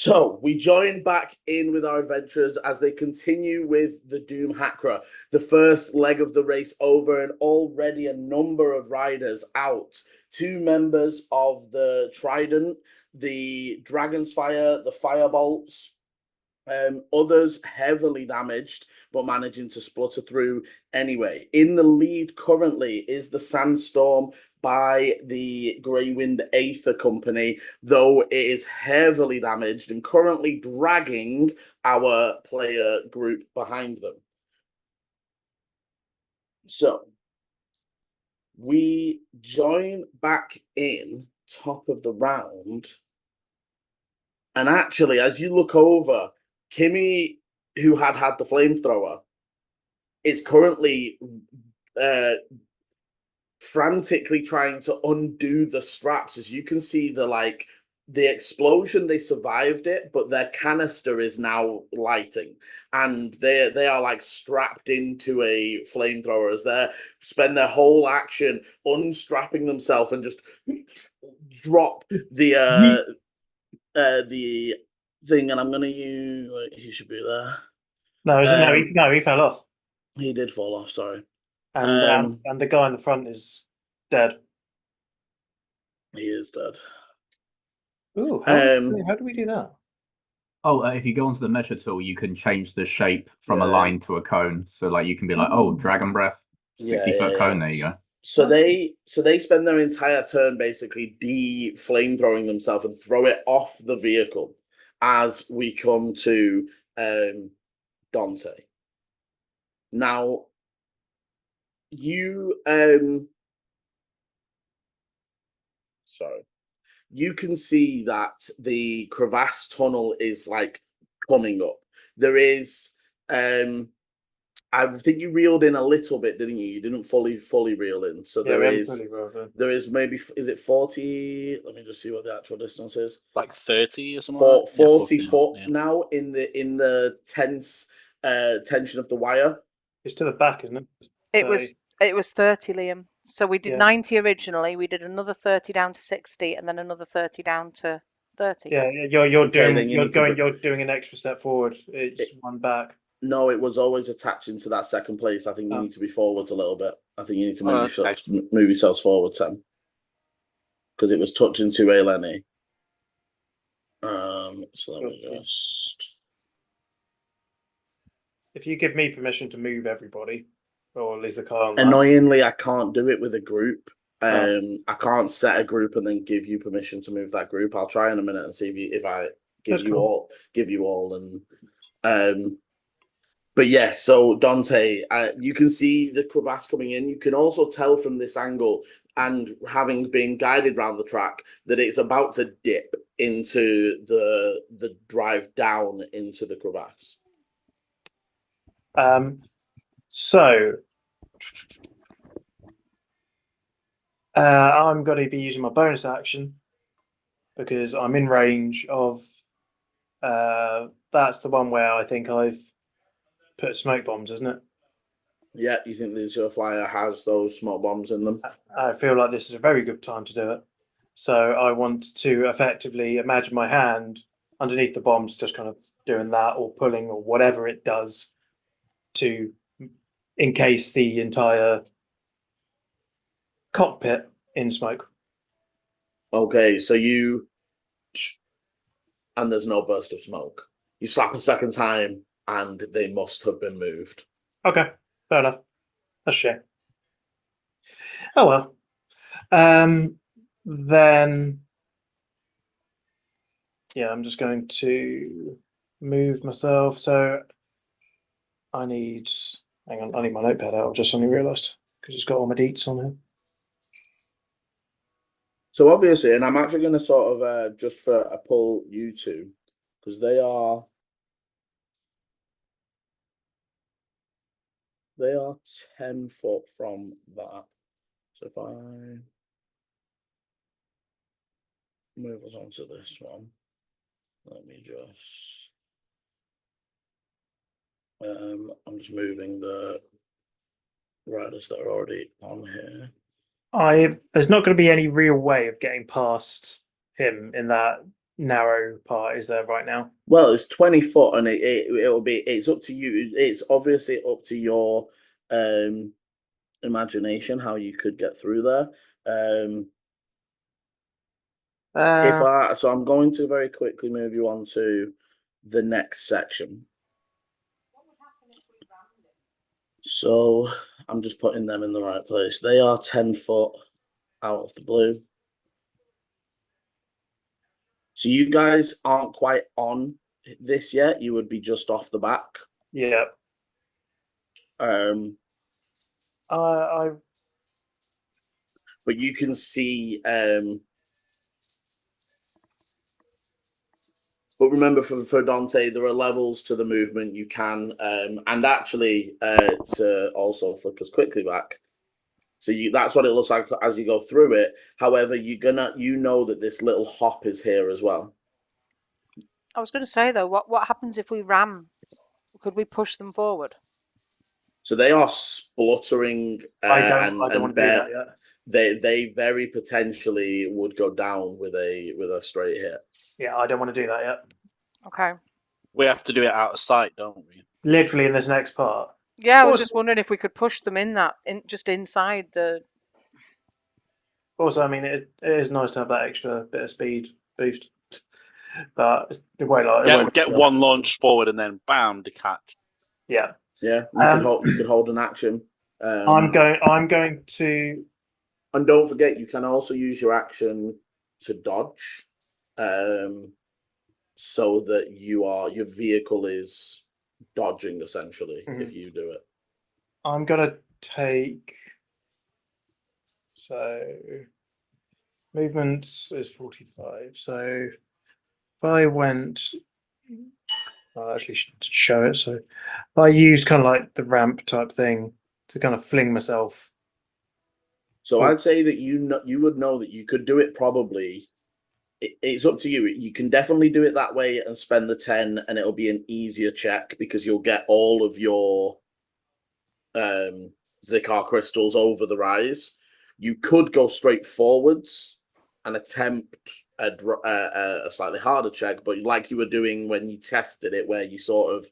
So we join back in with our adventurers as they continue with the Doomhakre, the first leg of the race over, and already a number of riders out. 2 members of the Trident, the Dragon's Fire, the Firebolts, others heavily damaged, but managing to splutter through anyway. In the lead currently is the Sandstorm by the Greywind Aether Company, though it is heavily damaged and currently dragging our player group behind them. So we join back in top of the round. And actually, as you look over, Kimmy, who had the flamethrower, is currently frantically trying to undo the straps. As you can see, the explosion, they survived it, but their canister is now lighting, and they are like strapped into a flamethrower as they spend their whole action unstrapping themselves and just drop the thing. And I'm gonna use. He should be there. No, he fell off. He did fall off. Sorry. And the guy in the front is dead. He is dead. Ooh, how do we do that? Oh, if you go onto the measure tool, you can change the shape from a line to a cone. So, like, you can be like, "Oh, dragon breath, 60-foot cone." There you go. So they spend their entire turn basically flamethrowing themselves and throw it off the vehicle as we come to Dante. Now, you you can see that the crevasse tunnel is like coming up. There is I think you reeled in a little bit, didn't you? You didn't fully reel in. So there is maybe, is it 40? Let me just see what the actual distance is. Like 30 or something. 40 foot now in the tension of the wire. It's to the back, isn't it? It was 30, Liam. So we did 90 originally. We did another 30 down to 60, and then another 30 down to 30. Yeah, you're doing an extra step forward. It's one back. No, it was always attaching to that second place. I think you need to be forwards a little bit. I think you need to move yourselves forward, Sam, because it was touching to Eleni. So let me just. If you give me permission to move everybody, or at least the car. Annoyingly, I can't do it with a group. I can't set a group and then give you permission to move that group. I'll try in a minute and see if I give you all, and but yes. So Dante, you can see the crevasse coming in. You can also tell from this angle, and having been guided around the track, that it's about to dip into the drive down into the crevasse. So I'm going to be using my bonus action because I'm in range of. That's the one where I think I've put smoke bombs, isn't it? Yeah, you think the Azure Flyer has those smoke bombs in them? I feel like this is a very good time to do it. So I want to effectively imagine my hand underneath the bombs, just kind of doing that or pulling or whatever it does to encase the entire cockpit in smoke. Okay, so and there's no burst of smoke. You slap a second time, and they must have been moved. Okay, fair enough. That's a shame. Oh well. Then, yeah, I'm just going to move myself. So I need. Hang on, I need my notepad out. I've just suddenly realised because it's got all my deets on here. So obviously, and I'm actually going to sort of just for a pull you two, because they are 10 foot from that. So if I move us on to this one, let me just. I'm just moving the riders that are already on here. There's not going to be any real way of getting past him in that narrow part is there right now? Well, it's 20 foot, and it's up to you. It's obviously up to your imagination how you could get through there. So I'm going to very quickly move you on to the next section. So I'm just putting them in the right place. They are 10 foot out of the blue. So you guys aren't quite on this yet. You would be just off the back. Yeah. But you can see. But remember, for Dante, there are levels to the movement. You can, and actually, to also flick us quickly back. So that's what it looks like as you go through it. However, you know that this little hop is here as well. I was going to say though, what happens if we ram? Could we push them forward? So they are spluttering. I don't want to do that yet. They very potentially would go down with a straight hit. Yeah, I don't want to do that yet. Okay. We have to do it out of sight, don't we? Literally in this next part. Yeah, I was just wondering if we could push them just inside the. Also, I mean, it is nice to have that extra bit of speed boost, but it won't get one launch forward and then bam, detach. Yeah. Yeah, you could hold an action. I'm going to. And don't forget, you can also use your action to dodge, so that your vehicle is dodging essentially if you do it. I'm gonna take. So movement is 45. So if I went, I'll actually show it. So if I use kind of like the ramp type thing to kind of fling myself. So I'd say that you would know that you could do it probably. It's up to you. You can definitely do it that way and spend the 10, and it'll be an easier check because you'll get all of your Zikar crystals over the rise. You could go straight forwards and attempt a slightly harder check, but like you were doing when you tested it, where you sort of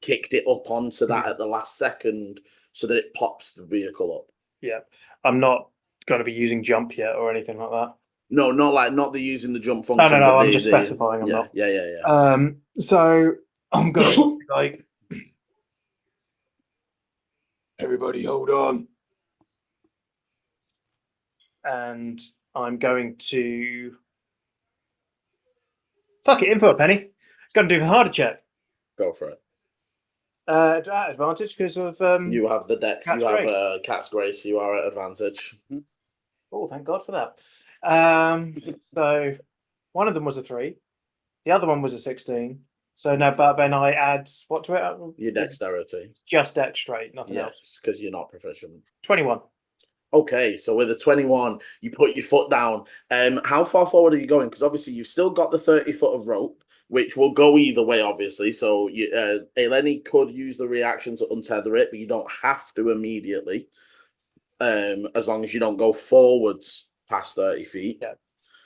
kicked it up onto that at the last second so that it pops the vehicle up. Yeah, I'm not going to be using jump yet or anything like that. No, not the using the jump function. No. I'm just specifying. I'm not. Yeah. So I'm going to like. Everybody, hold on. And I'm going to. Fuck it, info a penny. Got to do a harder check. Go for it. At advantage because of you have the dex. You have Cat's Grace. You are at advantage. Oh, thank God for that. So one of them was a 3, the other one was a 16. So now, but then I add what to it? Your dexterity. Just dex straight, nothing else. Yes, because you're not proficient. 21. Okay, so with a 21, you put your foot down. How far forward are you going? Because obviously you've still got the 30 foot of rope, which will go either way, obviously. So Eleni could use the reaction to untether it, but you don't have to immediately, as long as you don't go forwards past 30 feet. Yeah.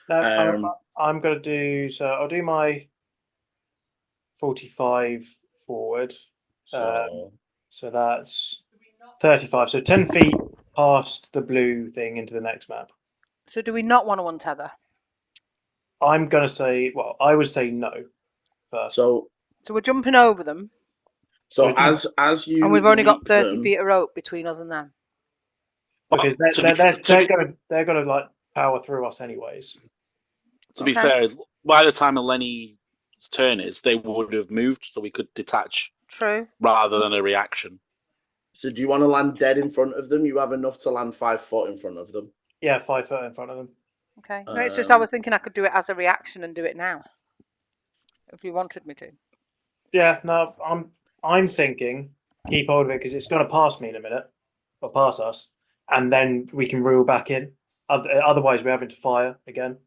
No, I'm going to do, so I'll do my 45 forward. So that's 35. So 10 feet past the blue thing into the next map. So do we not want to untether? I'm going to say, I would say no first. So we're jumping over them. So as you and we've only got 30 feet of rope between us and them. Because they're going to like power through us anyways. To be fair, by the time Eleni's turn is, they would have moved, so we could detach. True. Rather than a reaction. So do you want to land dead in front of them? You have enough to land 5 foot in front of them. Yeah, 5 foot in front of them. Okay. No, it's just I was thinking I could do it as a reaction and do it now, if you wanted me to. Yeah, no, I'm thinking keep hold of it because it's going to pass me in a minute, or pass us, and then we can reel back in. Otherwise, we're having to fire again.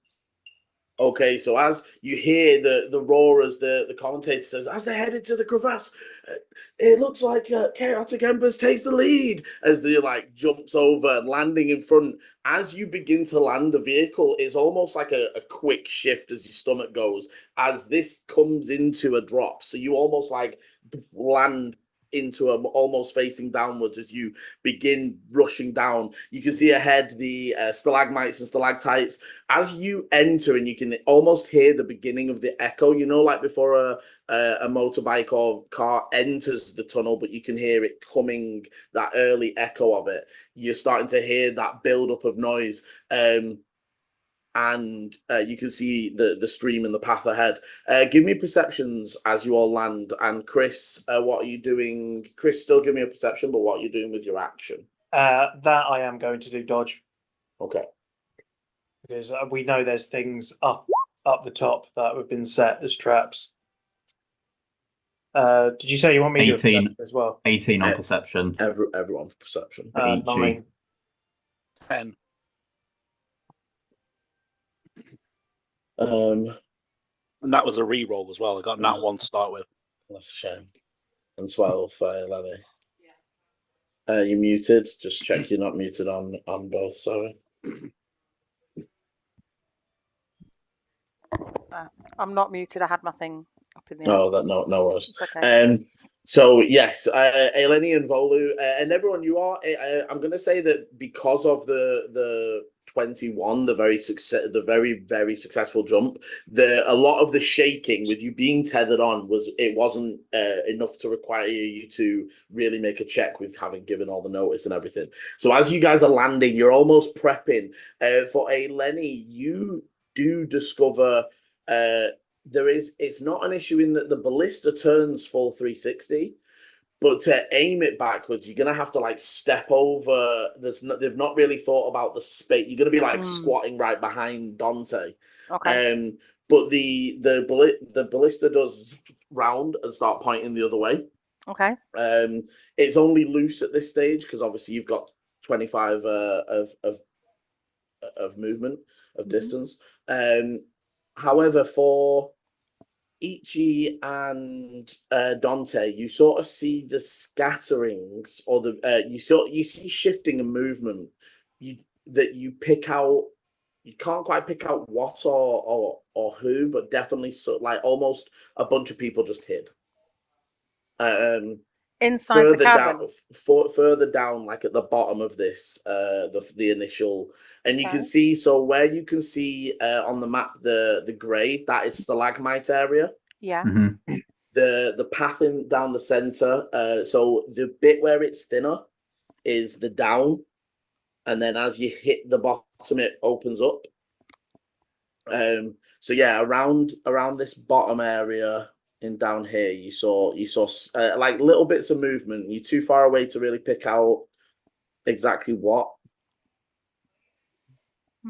Okay, so as you hear the roar as the commentator says, as they headed to the crevasse, it looks like Chaotic Embers takes the lead as the like jumps over, landing in front. As you begin to land the vehicle, it's almost like a quick shift as your stomach goes, as this comes into a drop. So you almost like land into almost facing downwards as you begin rushing down. You can see ahead the stalagmites and stalactites as you enter, and you can almost hear the beginning of the echo. You know, like before a motorbike or car enters the tunnel, but you can hear it coming, that early echo of it. You're starting to hear that build up of noise. And you can see the stream and the path ahead. Give me perceptions as you all land. And Chris, what are you doing? Chris, still give me a perception, but what are you doing with your action? That I am going to do dodge. Okay. Because we know there's things up the top that have been set as traps. Did you say you want me to do 18 as well? 18 on perception. Everyone for perception. 9. 10. And that was a re-roll as well. I got nat 1 to start with. That's a shame. And 12, Lenny. You're muted. Just check you're not muted on both. Sorry. I'm not muted. I had my thing up in the air. Oh, no worries. Okay. So yes, Eleni and Volu and everyone, you are. I'm going to say that because of the 21, the very successful jump, a lot of the shaking with you being tethered on wasn't enough to require you to really make a check with having given all the notice and everything. So as you guys are landing, you're almost prepping for Eleni. You do discover. It's not an issue in that the ballista turns full 360, but to aim it backwards, you're gonna have to like step over. They've not really thought about the space. You're gonna be like squatting right behind Dante. Okay. But the ballista does round and start pointing the other way. Okay. It's only loose at this stage because obviously you've got 25 of movement of distance. However, for Ichi and Dante, you sort of see the scatterings, or you see shifting and movement. That you pick out. You can't quite pick out what or who, but definitely like almost a bunch of people just hid. Inside the cabin. Further down, like at the bottom of this, the initial, and you can see. So where you can see on the map the grey, that is stalagmite area. Yeah. Mm-hmm. The path down the center. So the bit where it's thinner is the down, and then as you hit the bottom, it opens up. So yeah, around this bottom area. In down here, you saw like little bits of movement. You're too far away to really pick out exactly what.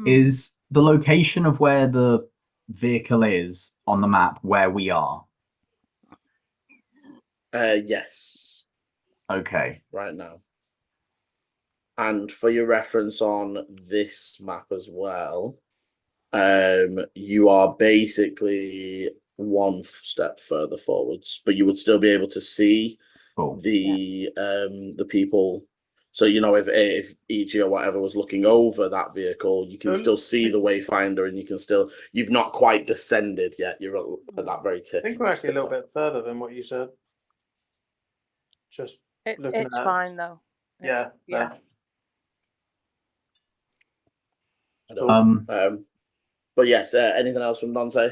Is the location of where the vehicle is on the map where we are? Yes. Okay. Right now. And for your reference on this map as well, you are basically one step further forwards, but you would still be able to see the people. So you know, if EG or whatever was looking over that vehicle, you can still see the wayfinder, and you've not quite descended yet. You're at that very tip. I think we're actually a little bit further than what you said. Just looking it's at fine though. Yeah. But yes, anything else from Dante?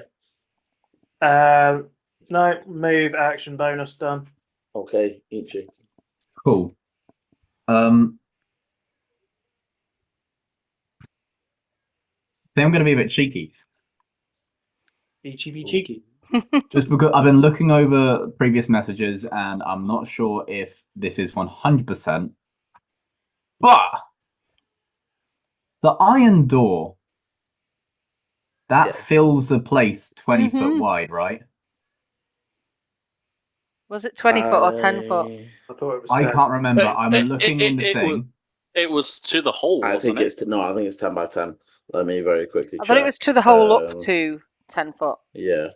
No, move, action, bonus, done. Okay, Ichi. Cool. Then I'm going to be a bit cheeky. Ichi be cheeky. Just because I've been looking over previous messages and I'm not sure if this is 100%, but the iron door that fills a place 20 foot wide, right? Was it 20 foot or 10 foot? I thought it was 10. I can't remember. I'm looking in the thing. It was to the hole. I think it's 10 by 10. Let me very quickly check. I thought it was to the hole up to 10 foot. Yeah.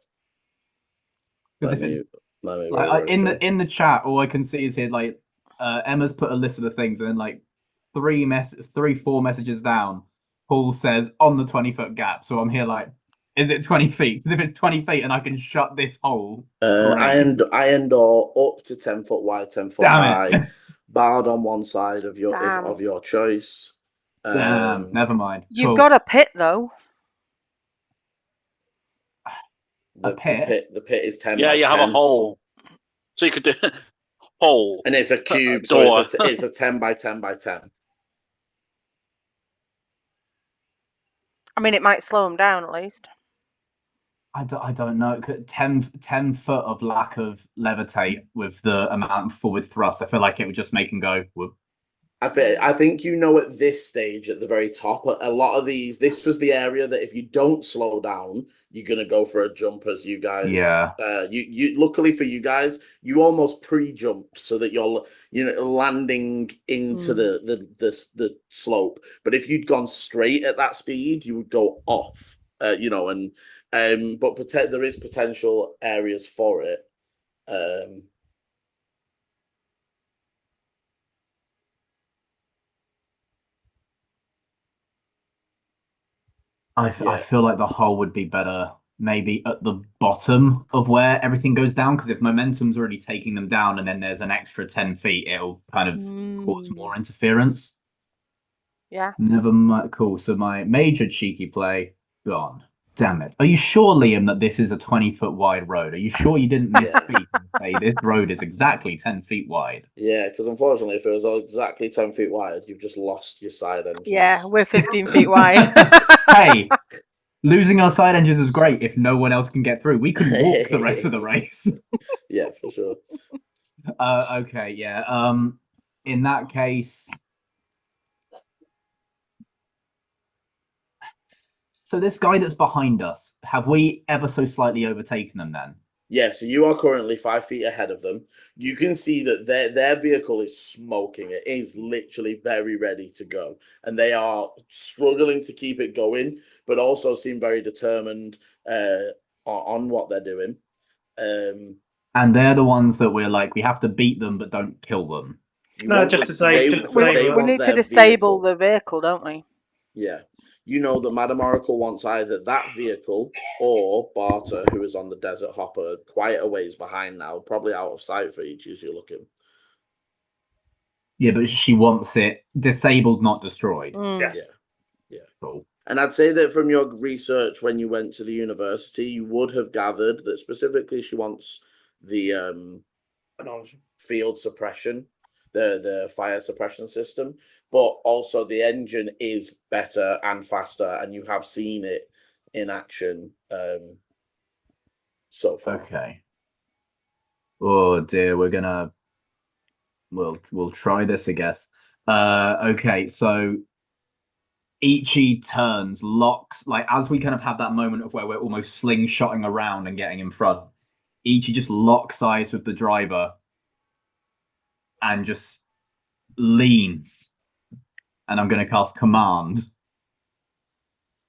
Because Let if me, it's let me like roll in everything. the chat, all I can see is here like Emma's put a list of the things, and then like 4 messages down, Paul says on the 20-foot gap. So I'm here like, is it 20 feet? 'Cause if it's 20 feet and I can shut this hole, great. Iron door up to 10 foot wide, 10 foot Damn high, it. barred on one side of your Damn. of your choice. Damn, never mind. You've Cool. got a pit though. A pit? The pit is 10 Yeah, by you 10. have a hole, so you could do hole. And it's a cube, so door. it's a 10 by 10 by 10. I mean, it might slow them down at least. I don't know. 10 foot of lack of levitate with the amount of forward thrust. I feel like it would just make him go, whoop. I think you know at this stage at the very top, a lot of these, this was the area that if you don't slow down, you're gonna go for a jump as you guys. Yeah. You luckily for you guys, you almost pre-jumped so that you're landing into the slope. But if you'd gone straight at that speed, you would go off. But there is potential areas for it. I feel like the hole would be better maybe at the bottom of where everything goes down, because if momentum's already taking them down and then there's an extra 10 feet, it'll kind of cause more interference. Yeah. Never mind. Cool. So my major cheeky play gone. Damn it. Are you sure, Liam, that this is a 20-foot wide road? Are you sure you didn't misspeak and say this road is exactly 10 feet wide? Yeah, because unfortunately, if it was exactly 10 feet wide, you've just lost your side engines. Yeah, we're 15 feet wide. Hey, losing our side engines is great if no one else can get through. We can walk the rest of the race. Yeah, for sure. Okay, yeah. In that case, so this guy that's behind us, have we ever so slightly overtaken them then? Yeah, so you are currently 5 feet ahead of them. You can see that their vehicle is smoking. It is literally very ready to go. And they are struggling to keep it going, but also seem very determined on what they're doing. And they're the ones that we're like, we have to beat them, but don't kill them. No, just to say, we need to disable the vehicle, don't we? Yeah. You know that Madam Oracle wants either that vehicle or Barter, who is on the Desert Hopper, quite a ways behind now, probably out of sight for each as you're looking. Yeah, but she wants it disabled, not destroyed. Yes. Yeah. Cool. And I'd say that from your research when you went to the university, you would have gathered that specifically she wants the field suppression, the fire suppression system, but also the engine is better and faster, and you have seen it in action so far. Okay. Oh dear, we'll try this, I guess. Okay, so Ichi turns, locks, like as we kind of have that moment of where we're almost slingshotting around and getting in front, Ichi just locks eyes with the driver and just leans. And I'm going to cast command.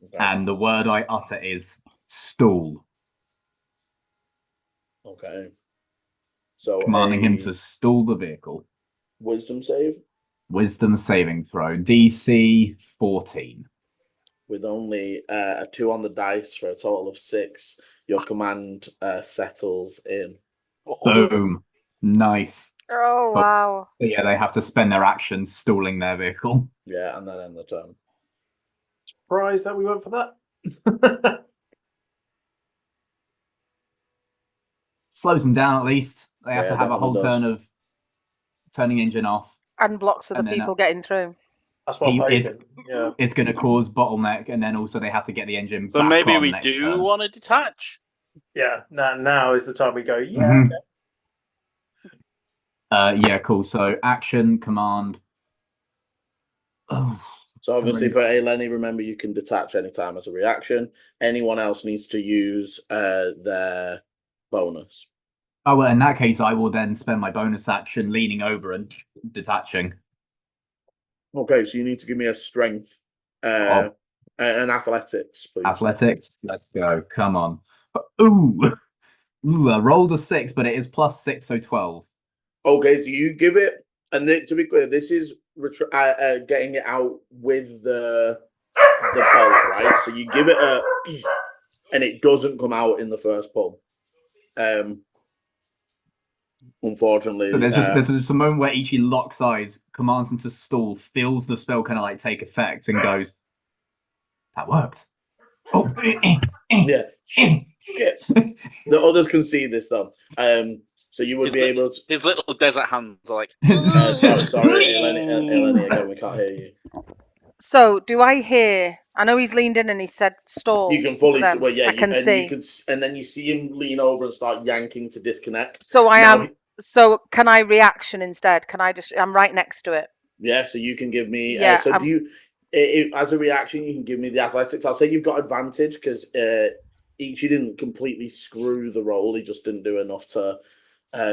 Okay. And the word I utter is stall. Okay. So commanding him to stall the vehicle. Wisdom save? Wisdom saving throw. DC 14. With only a 2 on the dice for a total of 6, your command settles in. Boom. Nice. Oh, wow. But yeah, they have to spend their actions stalling their vehicle. Yeah, and then end the turn. Surprised that we went for that. Slows them down at least. They have to have a whole turn of turning engine off. And blocks other people getting through. That's what I'm hoping. Yeah. It's going to cause bottleneck, and then also they have to get the engine so back maybe on we next do turn. want to detach. Yeah, now is the time we go, yeah, yeah, cool. So action, command. Oh, so obviously for Eleni, remember you can detach anytime as a reaction. Anyone else needs to use their bonus. Oh, well, in that case, I will then spend my bonus action leaning over and detaching. Okay, so you need to give me a strength And athletics, please. Athletics. Let's go. Come on. Ooh. Ooh, I rolled a 6, but it is +6, so 12. Okay, so you give it, and to be clear, this is getting it out with the bolt, right? So you give it and it doesn't come out in the first pull. Unfortunately, So there's just a moment where Ichi locks eyes, commands him to stall, feels the spell kind of like take effect, and goes, "That worked." Oh, yeah. Shit. The others can see this though. So you would be able to. His little desert hands are like. Sorry, Eleni, again, we can't hear you. So, do I hear? I know he's leaned in and he said stall. You can fully see. Well, yeah, I can see. You could, and then you see him lean over and start yanking to disconnect. So So can I reaction instead? Can I just? I'm right next to it. Yeah. So you can give me. Yeah. So do you? As a reaction, you can give me the athletics. I'll say you've got advantage because Ichi didn't completely screw the roll. He just didn't do enough to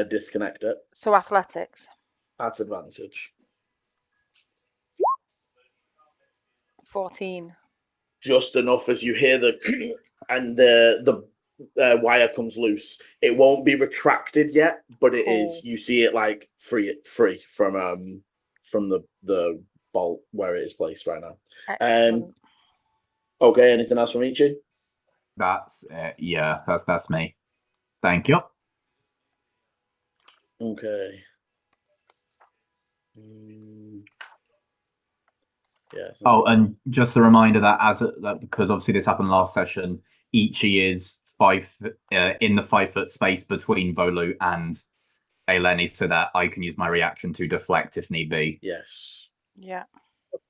disconnect it. So athletics. That's advantage. 14. Just enough as you hear the and the wire comes loose. It won't be retracted yet, but it is. You see it like free from the bolt where it is placed right now. Okay. Anything else from Ichi? That's yeah. That's me. Thank you. Okay. Yeah. Oh, and just a reminder that because obviously this happened last session, Ichi is in the 5-foot space between Volu and Eleni, so that I can use my reaction to deflect if need be. Yes. Yeah.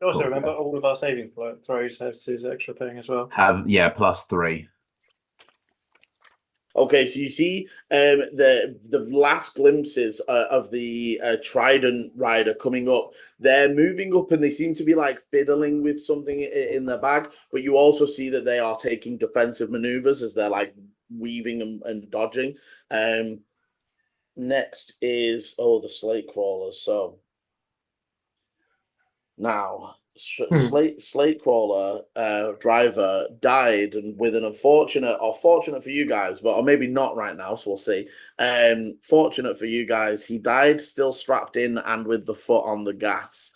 Also, remember all of our saving throws has his extra thing as well. +3. Okay, so you see the last glimpses of the Trident Rider coming up. They're moving up and they seem to be like fiddling with something in their bag, but you also see that they are taking defensive maneuvers as they're like weaving and dodging. Next is, the slate crawlers. So now slate crawler driver died, and with an fortunate for you guys, or maybe not right now, so we'll see. Fortunate for you guys, he died still strapped in and with the foot on the gas.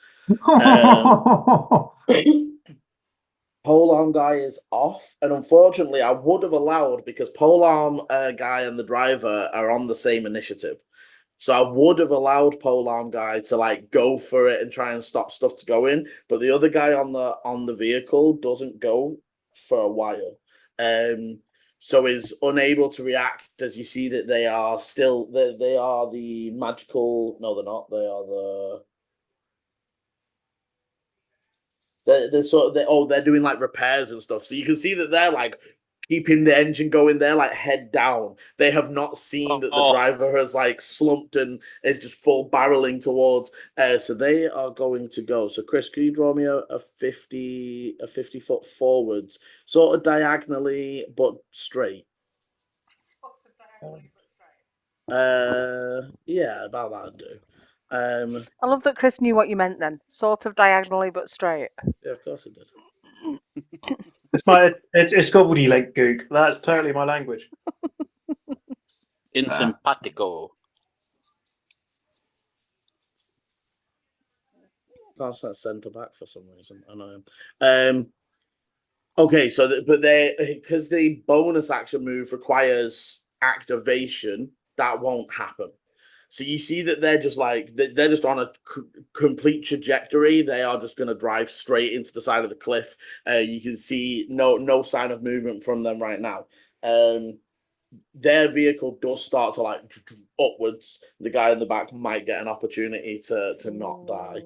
Polearm guy is off, and unfortunately I would have allowed, because polearm guy and the driver are on the same initiative. So I would have allowed polearm guy to like go for it and try and stop stuff to go in, but the other guy on the vehicle doesn't go for a while, so is unable to react. As you see that they are still they are the magical. No, they're not. They are the. They're doing like repairs and stuff. So you can see that they're like keeping the engine going. They're like head down. They have not seen that the driver has like slumped and is just full barreling towards. So they are going to go. So Chris, can you draw me a 50 foot forwards, sort of diagonally but straight? Yeah, about that do. I love that Chris knew what you meant then. Sort of diagonally but straight. Yeah, of course it does. It's gobbledygook, gook. That's totally my language. In simpatico. That's that centre back for some reason. I know. Okay, so but because the bonus action move requires activation, that won't happen. So you see that they're just on a complete trajectory. They are just going to drive straight into the side of the cliff. You can see no sign of movement from them right now. Their vehicle does start to like upwards. The guy in the back might get an opportunity to not die.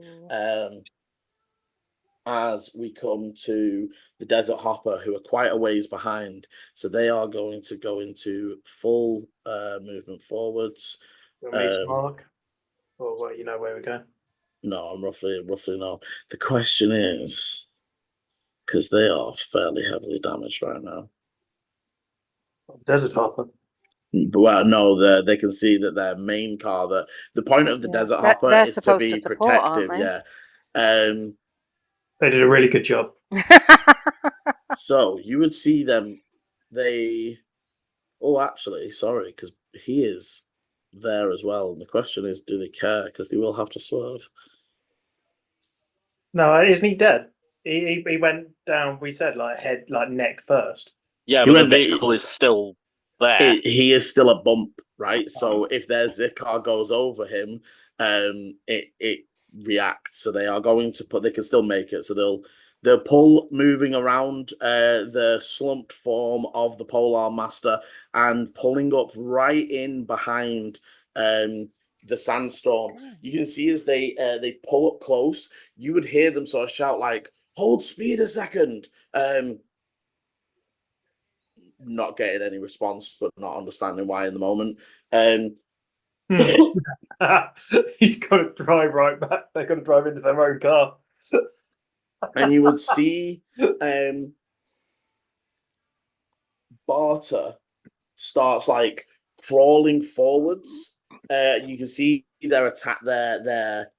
As we come to the Desert Hopper, who are quite a ways behind, so they are going to go into full movement forwards. Mark, or where you know where we're going? No, I'm roughly no. The question is, because they are fairly heavily damaged right now. Desert Hopper. Well, no, they can see that their main car. The point of the Desert Hopper is to be protective. Yeah. They did a really good job. So you would see them. Actually, sorry, because he is there as well. And the question is, do they care? Because they will have to swerve. No, isn't he dead? He went down. We said head, neck first. Yeah, He but the went- vehicle is still there. He is still a bump, right? So if their Zikar goes over him, it reacts. So they are going to put. They can still make it. So they'll pull, moving around the slumped form of the Polearm Master and pulling up right in behind the sandstorm. You can see as they pull up close, you would hear them sort of shout like, "Hold speed a second." Not getting any response, but not understanding why in the moment. He's got to drive right back. They're going to drive into their own car. And you would see Barter starts like crawling forwards. You can see their attack there.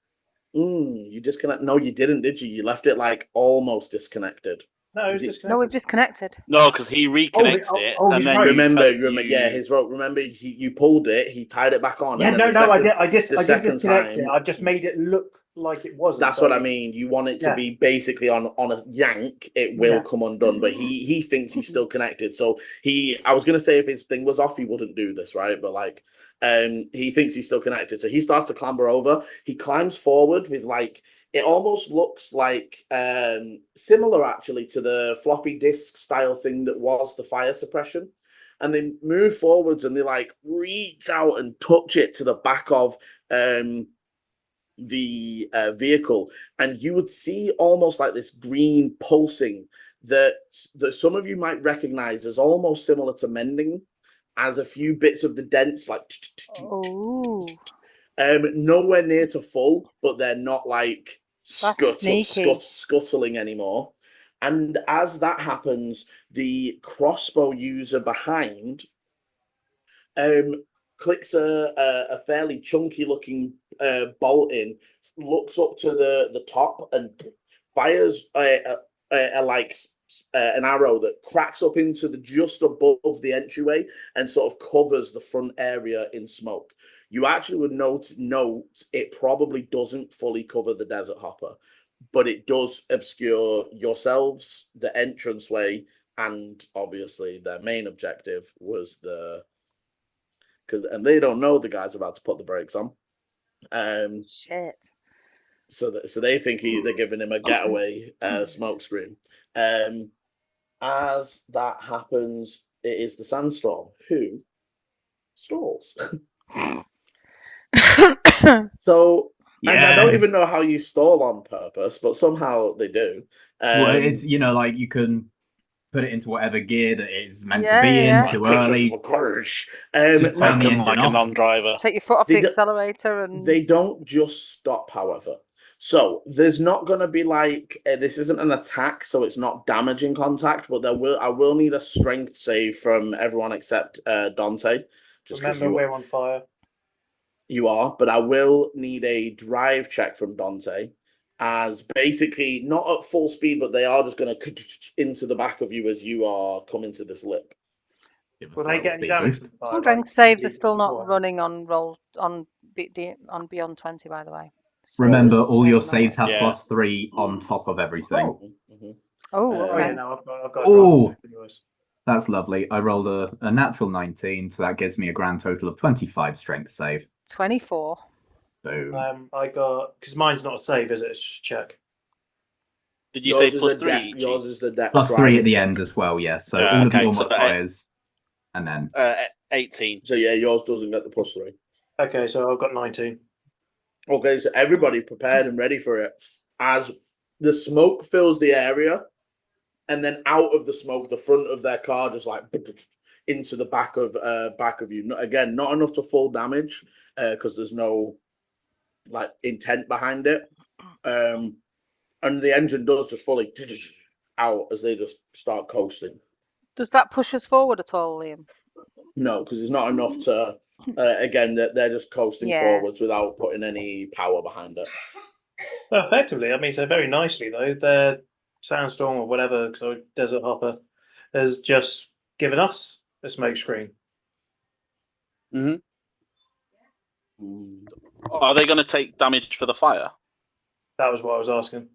You disconnect. No, you didn't, did you? You left it like almost disconnected. No, it was disconnected. No, we've disconnected. No, because he reconnects it, and his then rope. Remember, his rope. Remember, you pulled it. He tied it back on. Yeah, and then I did disconnect time, it. I just made it look like it wasn't. That's what I mean. You want it to be basically on a yank. It will come undone, but he thinks he's still connected. So I was gonna say if his thing was off, he wouldn't do this, right? But he thinks he's still connected. So he starts to clamber over. He climbs forward with it almost looks like similar actually to the floppy disk style thing that was the fire suppression. And they move forwards and they reach out and touch it to the back of the vehicle. And you would see almost like this green pulsing that some of you might recognize as almost similar to mending, as a few bits of the dents nowhere near to full, but they're not scuttling anymore. And as that happens, the crossbow user behind clicks a fairly chunky looking bolt in, looks up to the top and fires an arrow that cracks up into just above the entryway and sort of covers the front area in smoke. You actually would note it probably doesn't fully cover the Desert Hopper, but it does obscure yourselves, the entranceway, and obviously their main objective was and they don't know the guy's about to put the brakes on. Shit. So they think they're giving him a getaway smoke screen. As that happens, it is the Sandstorm who stalls. So, and I don't even know how you stall on purpose, but somehow they do. Well, it's you can put it into whatever gear that it's meant to be in too early. Make them like a non-driver. Take your foot off the accelerator and they don't just stop, however. So there's not going to be this isn't an attack, so it's not damaging contact, but I will need a strength save from everyone except Dante. Just remember, we're on fire. You are, but I will need a drive check from Dante, as basically not at full speed, but they are just going to into the back of you as you are coming to this lip. Will they get any damage? Strength saves are still not running on beyond 20, by the way. Remember, all your saves have +3 on top of everything. Okay. I've got that's lovely. I rolled a natural 19, so that gives me a grand total of 25 strength save. 24. Boom. I got, because mine's not a save, is it? It's just a check. Did you say +3? Yours is the dex. +3 at the end as well, yes. So all of your modifiers, and then 18. So yeah, yours doesn't get the +3. Okay, so I've got 19. Okay, so everybody prepared and ready for it. As the smoke fills the area, and then out of the smoke, the front of their car just into the back of you. Again, not enough to full damage because there's no intent behind it. And the engine does just fully out as they just start coasting. Does that push us forward at all, Liam? No, because it's not enough to. Again, they're just coasting forwards without putting any power behind it. Well, effectively, I mean, so very nicely though, they're Sandstorm or whatever, so Desert Hopper, has just given us a smoke screen. Mm-hmm. Are they going to take damage for the fire? That was what I was asking.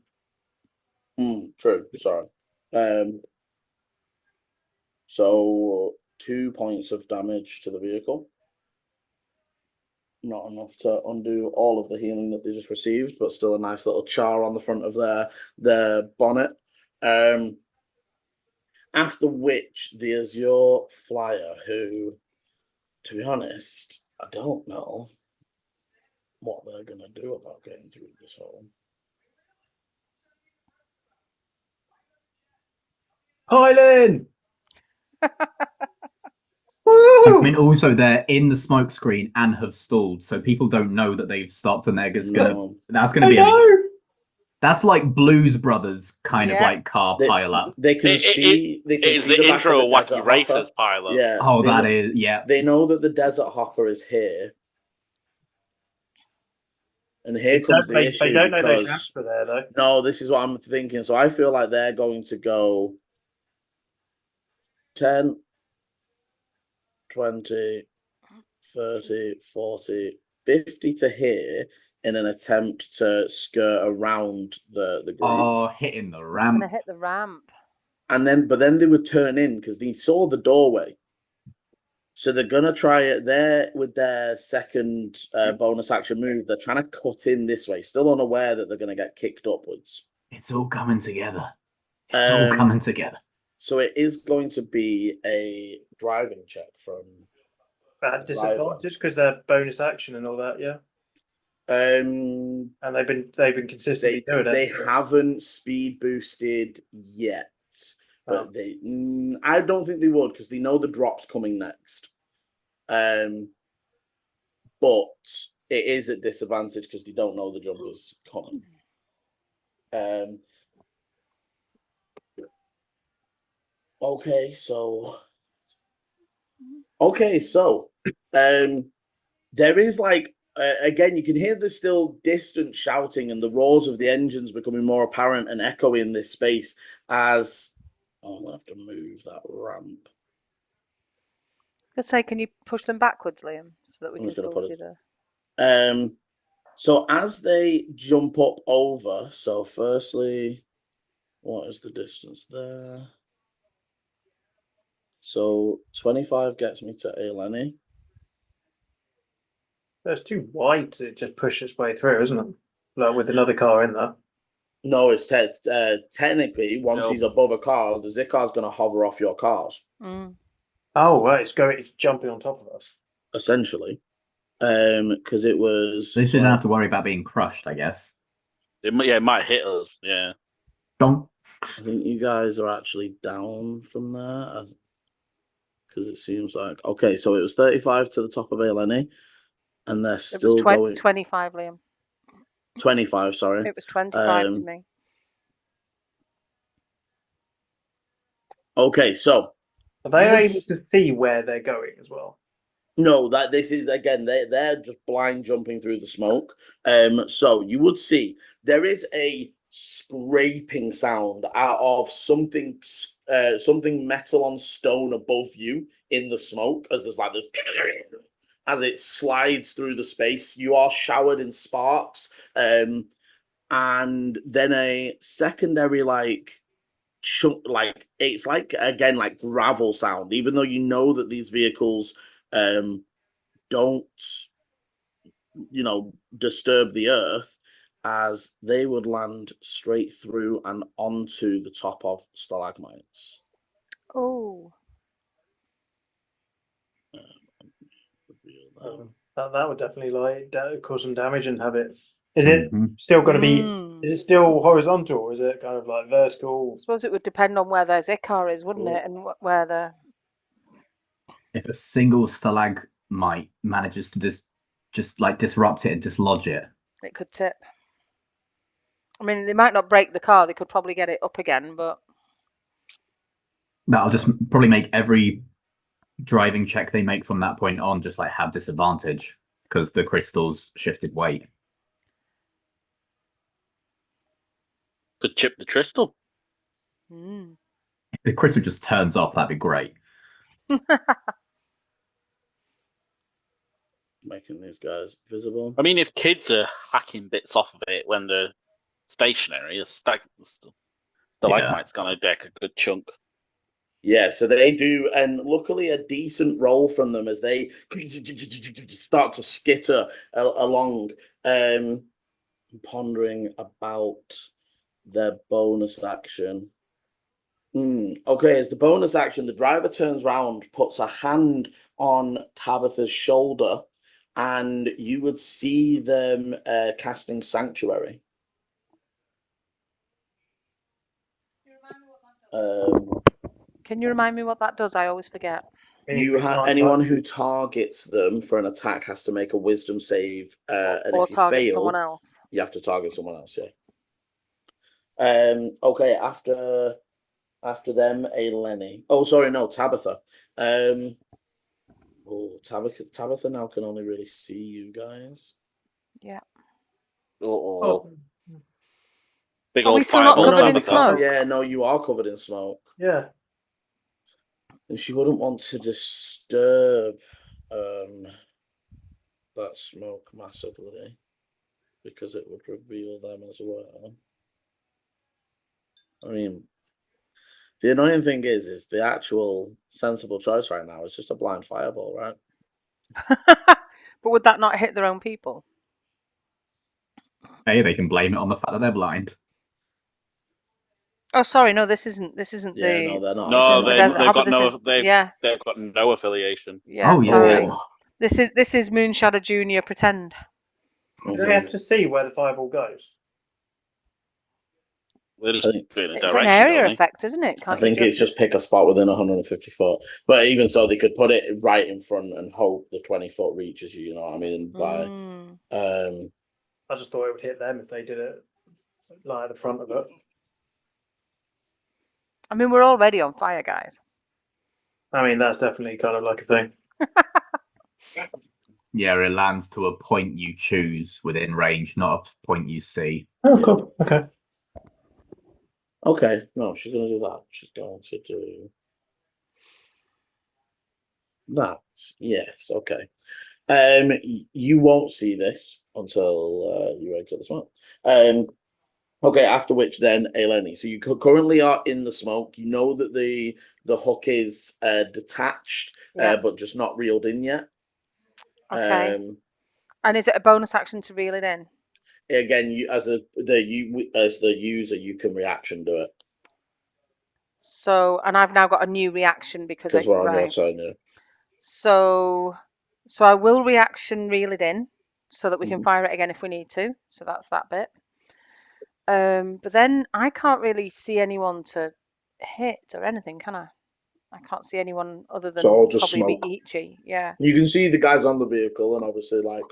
True. Sorry. So 2 points of damage to the vehicle. Not enough to undo all of the healing that they just received, but still a nice little char on the front of their bonnet. After which, the Azure Flyer, who, to be honest, I don't know what they're going to do about getting through this hole. Hylian! I mean, also they're in the smoke screen and have stalled, so people don't know that they've stopped, and they're just gonna. No. That's gonna be. That's like Blues Brothers kind of Yeah. like car pile up. They can see. They can It is see the back intro of the Wacky Desert Racers Hopper. pilot. Yeah. Oh, they that know, is, yeah. They know that the Desert Hopper is here. And here comes the issue. They don't know because, those shafts are there, though. No, this is what I'm thinking. So I feel like they're going to go 10, 20, 30, 40, 50 to here in an attempt to skirt around the group. Oh, hitting the I'm ramp. gonna hit the ramp. But then they would turn in because they saw the doorway. So they're gonna try it there with their second bonus action move. They're trying to cut in this way, still unaware that they're gonna get kicked upwards. It's all coming together. It's all coming together. So it is going to be a driving check from At disadvantage because they're bonus action and all that, yeah. And they've been consistently doing it. They haven't speed boosted yet, but I don't think they would because they know the drop's coming next. But it is at disadvantage because they don't know the jump is coming. Okay, so there is like again, you can hear the still distant shouting and the roars of the engines becoming more apparent and echoing in this space as I'm gonna have to move that ramp. Let's say, can you push them backwards, Liam, so that we I'm can just gonna pull put to it. the. So as they jump up over, so firstly, what is the distance there? So 25 gets me to Eleni. It's too wide to just push its way through, isn't it? Like with another car in there. No, it's technically once he's above a car, the Zikar's going to hover off your cars. Oh, right, it's jumping on top of us. Essentially, because it was. They shouldn't have to worry about being crushed, I guess. It might hit us. Yeah. Don't. I think you guys are actually down from there, because it seems like okay. So it was 35 to the top of Eleni, and they're still going 25, Liam. 25. Sorry, it was 25 to me. Okay, so are they able to see where they're going as well? No, that this is again they're just blind jumping through the smoke. So you would see there is a scraping sound out of something metal on stone above you in the smoke as there's like this as it slides through the space. You are showered in sparks, and then a secondary it's like again like gravel sound, even though you know that these vehicles don't disturb the earth, as they would land straight through and onto the top of stalagmites. Oh, that would definitely cause some damage and have it. Is it still going to be? Is it still horizontal, or is it kind of like vertical? I suppose it would depend on where their Zikar is, wouldn't it, and where the. If a single stalagmite manages to just like disrupt it and dislodge it, it could tip. I mean, they might not break the car; they could probably get it up again, but that'll just probably make every driving check they make from that point on just like have disadvantage because the crystals shifted weight. Could chip the crystal. Mm. If the crystal just turns off, that'd be great. Making these guys visible. I mean, if kids are hacking bits off of it when they're stationary, a stalagmite's gonna deck a good chunk. Yeah, so they do, and luckily a decent roll from them as they start to skitter along, pondering about their bonus action. Okay, as the bonus action, the driver turns round, puts a hand on Tabitha's shoulder, and you would see them casting Sanctuary. Can you remind me what that does? I always forget. Anyone who targets them for an attack has to make a Wisdom save, and Or if you target fail, someone else. you have to target someone else. Yeah. Okay. After them, a Lenny. Oh, sorry, no, Tabitha. Tabitha now can only really see you guys. Yeah. Oh. Big Are we old still not fireball covered in Tabitha. smoke? Yeah, no, you are covered in smoke. Yeah. And she wouldn't want to disturb that smoke massively because it would reveal them as well. I mean, the annoying thing is the actual sensible choice right now is just a blind fireball, right? But would that not hit their own people? Hey, they can blame it on the fact that they're blind. Oh, sorry, no, this isn't Yeah, the. no, they're not. No, They're they've got no. Yeah. They've got no affiliation. Yeah. Oh, yeah. Sorry. This is Moonshadow Junior pretend. Do they have to see where the fireball goes? They just put it in a It's an direction, area don't they? effect, isn't it? I think it's just pick a spot within 150 foot. But even so, they could put it right in front and hope the 20-foot reaches you. You know what I mean? I just thought it would hit them if they did it like at the front of it. I mean, we're already on fire, guys. I mean, that's definitely kind of like a thing. Yeah, it lands to a point you choose within range, not a point you see. Oh, cool. Okay. Okay, no, she's going to do that. She's going to do that. Yes, okay. You won't see this until you exit the smoke. Okay, after which then, Eleni. So you currently are in the smoke. You know that the hook is detached, but just not reeled in yet. Okay. And is it a bonus action to reel it in? Again, you as the user, you can reaction to it. So, and I've now got a new reaction because we're on your turn. Yeah. So I will reaction reel it in so that we can fire it again if we need to. So that's that bit. But then I can't really see anyone to hit or anything, can I? I can't see anyone other than all just probably smoke. be Ichi. Yeah. You can see the guys on the vehicle, and obviously, like.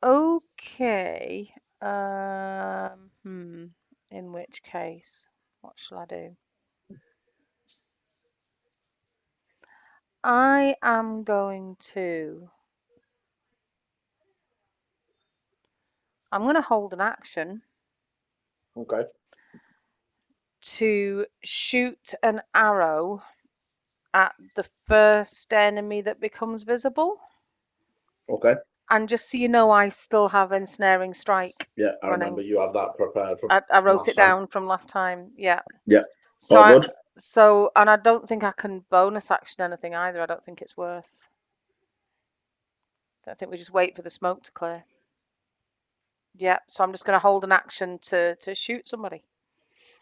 Okay. In which case, what shall I do? I am going to. I'm going to hold an action. Okay. To shoot an arrow at the first enemy that becomes visible. Okay. And just so you know, I still have ensnaring strike. Yeah, I running. remember you have that prepared. From I wrote it time. down from last time. Yeah. Yeah. So good. And I don't think I can bonus action anything either. I don't think it's worth. I think we just wait for the smoke to clear. Yeah. So I'm just going to hold an action to shoot somebody.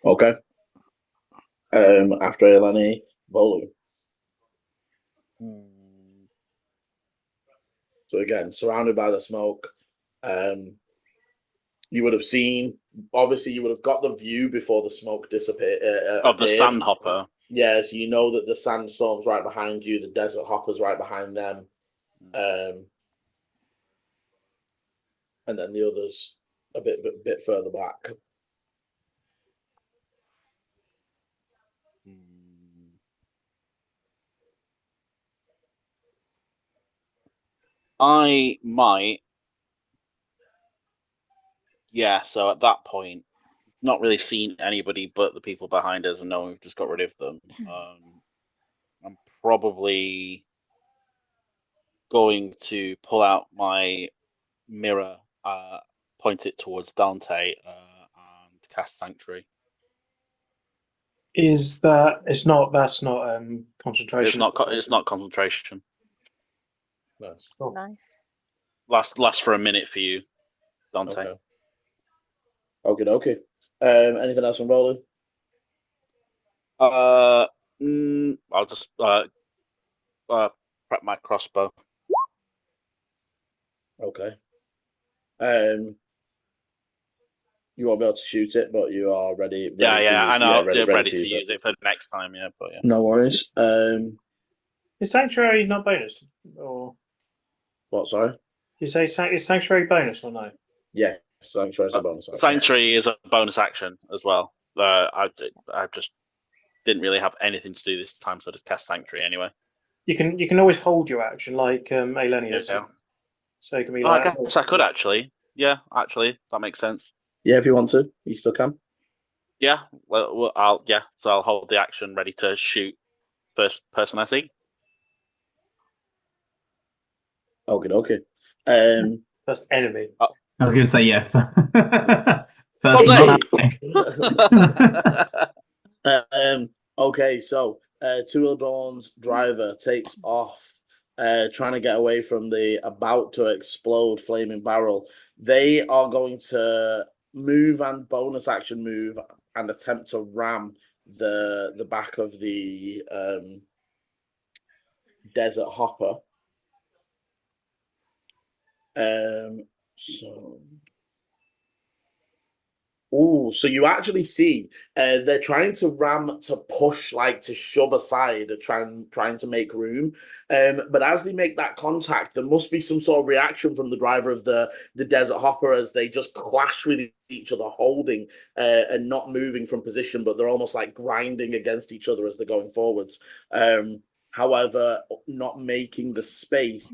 Okay. After Eleni, Bolu. So again, surrounded by the smoke, you would have seen. Obviously, you would have got the view before the smoke disappeared. Of the sandhopper. Yeah, so you know that the sandstorm's right behind you, the desert hopper's right behind them, and then the others a bit further back. I might. Yeah, so at that point, not really seen anybody but the people behind us, and knowing we've just got rid of them. I'm probably going to pull out my mirror, point it towards Dante, and cast Sanctuary. Is that? It's not. That's not concentration. It's not concentration. Nice. Cool. Nice. Lasts for a minute for you, Dante. Okay. Anything else from Roland? I'll just prep my crossbow. Okay. You won't be able to shoot it, but you are ready. Yeah, to use, I know. ready to use it for next time. Yeah, but yeah. No worries. Is Sanctuary not bonus? Or What? Sorry. you say is Sanctuary bonus or no? Yeah, Sanctuary is a bonus action. Sanctuary is a bonus action as well. I just didn't really have anything to do this time, so I just cast Sanctuary anyway. You can always hold your action like Alenius. Yeah. So it can be Oh, like. I guess I could actually. Yeah, actually, that makes sense. Yeah, if you want to, you still can. Yeah, well, so I'll hold the action ready to shoot first person I see. Okay. First enemy. I was going to say yeah. Okay, so Two Dawn's driver takes off, trying to get away from the about to explode flaming barrel. They are going to move and bonus action move and attempt to ram the back of the desert hopper. So you actually see they're trying to ram, to push, like to shove aside, trying to make room. But as they make that contact, there must be some sort of reaction from the driver of the desert hopper as they just clash with each other, holding and not moving from position, but they're almost like grinding against each other as they're going forwards. However, not making the space,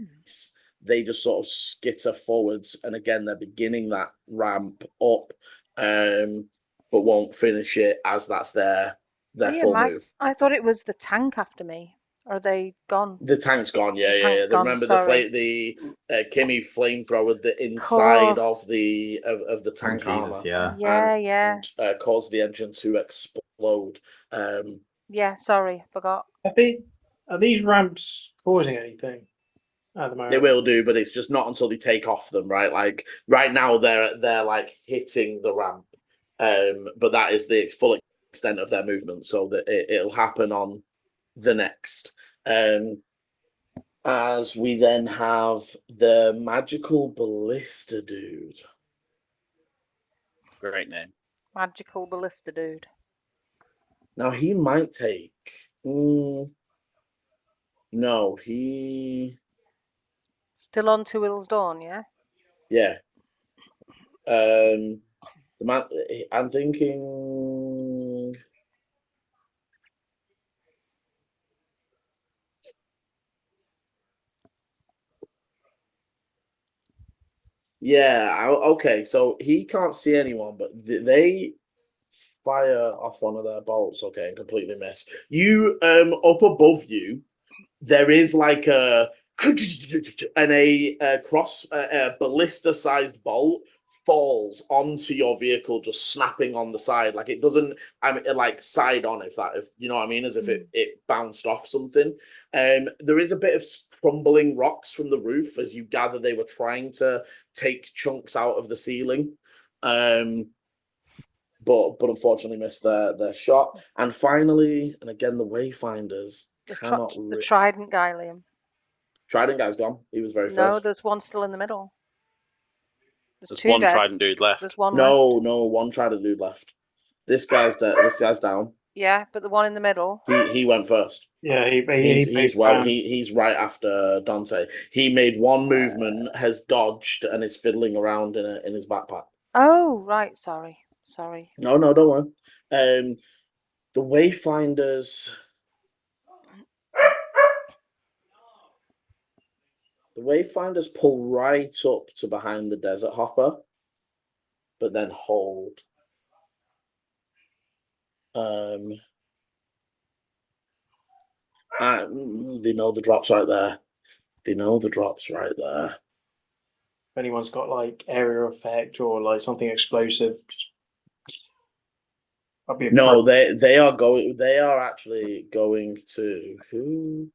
they just sort of skitter forwards, and again they're beginning that ramp up. But won't finish it as that's their full move. I thought it was the tank after me. Are they gone? The tank's gone. Yeah. Remember the Kimmy flamethrower the inside of the tank armor. Yeah. Caused the engine to explode. Yeah, sorry, forgot. Are these ramps causing anything? They will do, but it's just not until they take off them, right? Like right now, they're like hitting the ramp, but that is the full extent of their movement. So that it'll happen on the next. As we then have the magical ballista dude. Great name. Magical ballista dude. Now he might take. No, he. Still on Two Hills Dawn, yeah? Yeah. The man, I'm thinking. Yeah, okay. So he can't see anyone, but they fire off one of their bolts, okay, and completely miss. You, up above you, there is like a and a cross a ballista-sized bolt falls onto your vehicle, just snapping on the side. Like it doesn't, like side on, if you know what I mean, as if it bounced off something. There is a bit of crumbling rocks from the roof as you gather they were trying to take chunks out of the ceiling. But unfortunately missed their shot. And finally, and again, the Wayfinders cannot. The Trident guy, Liam. Trident guy's gone. He was very first. No, there's one still in the middle. There's one Trident dude left. There's one left. No, one Trident dude left. This guy's down. Yeah, but the one in the middle. He went first. Yeah, he's right after Dante. He made one movement, has dodged, and is fiddling around in his backpack. Oh, right. Sorry. No, don't worry. The Wayfinders. The Wayfinders pull right up to behind the desert hopper, but then hold. They know the drops right there. They know the drops right there. If anyone's got like area effect or like something explosive, just I'll be No, they are going. They are actually going to who?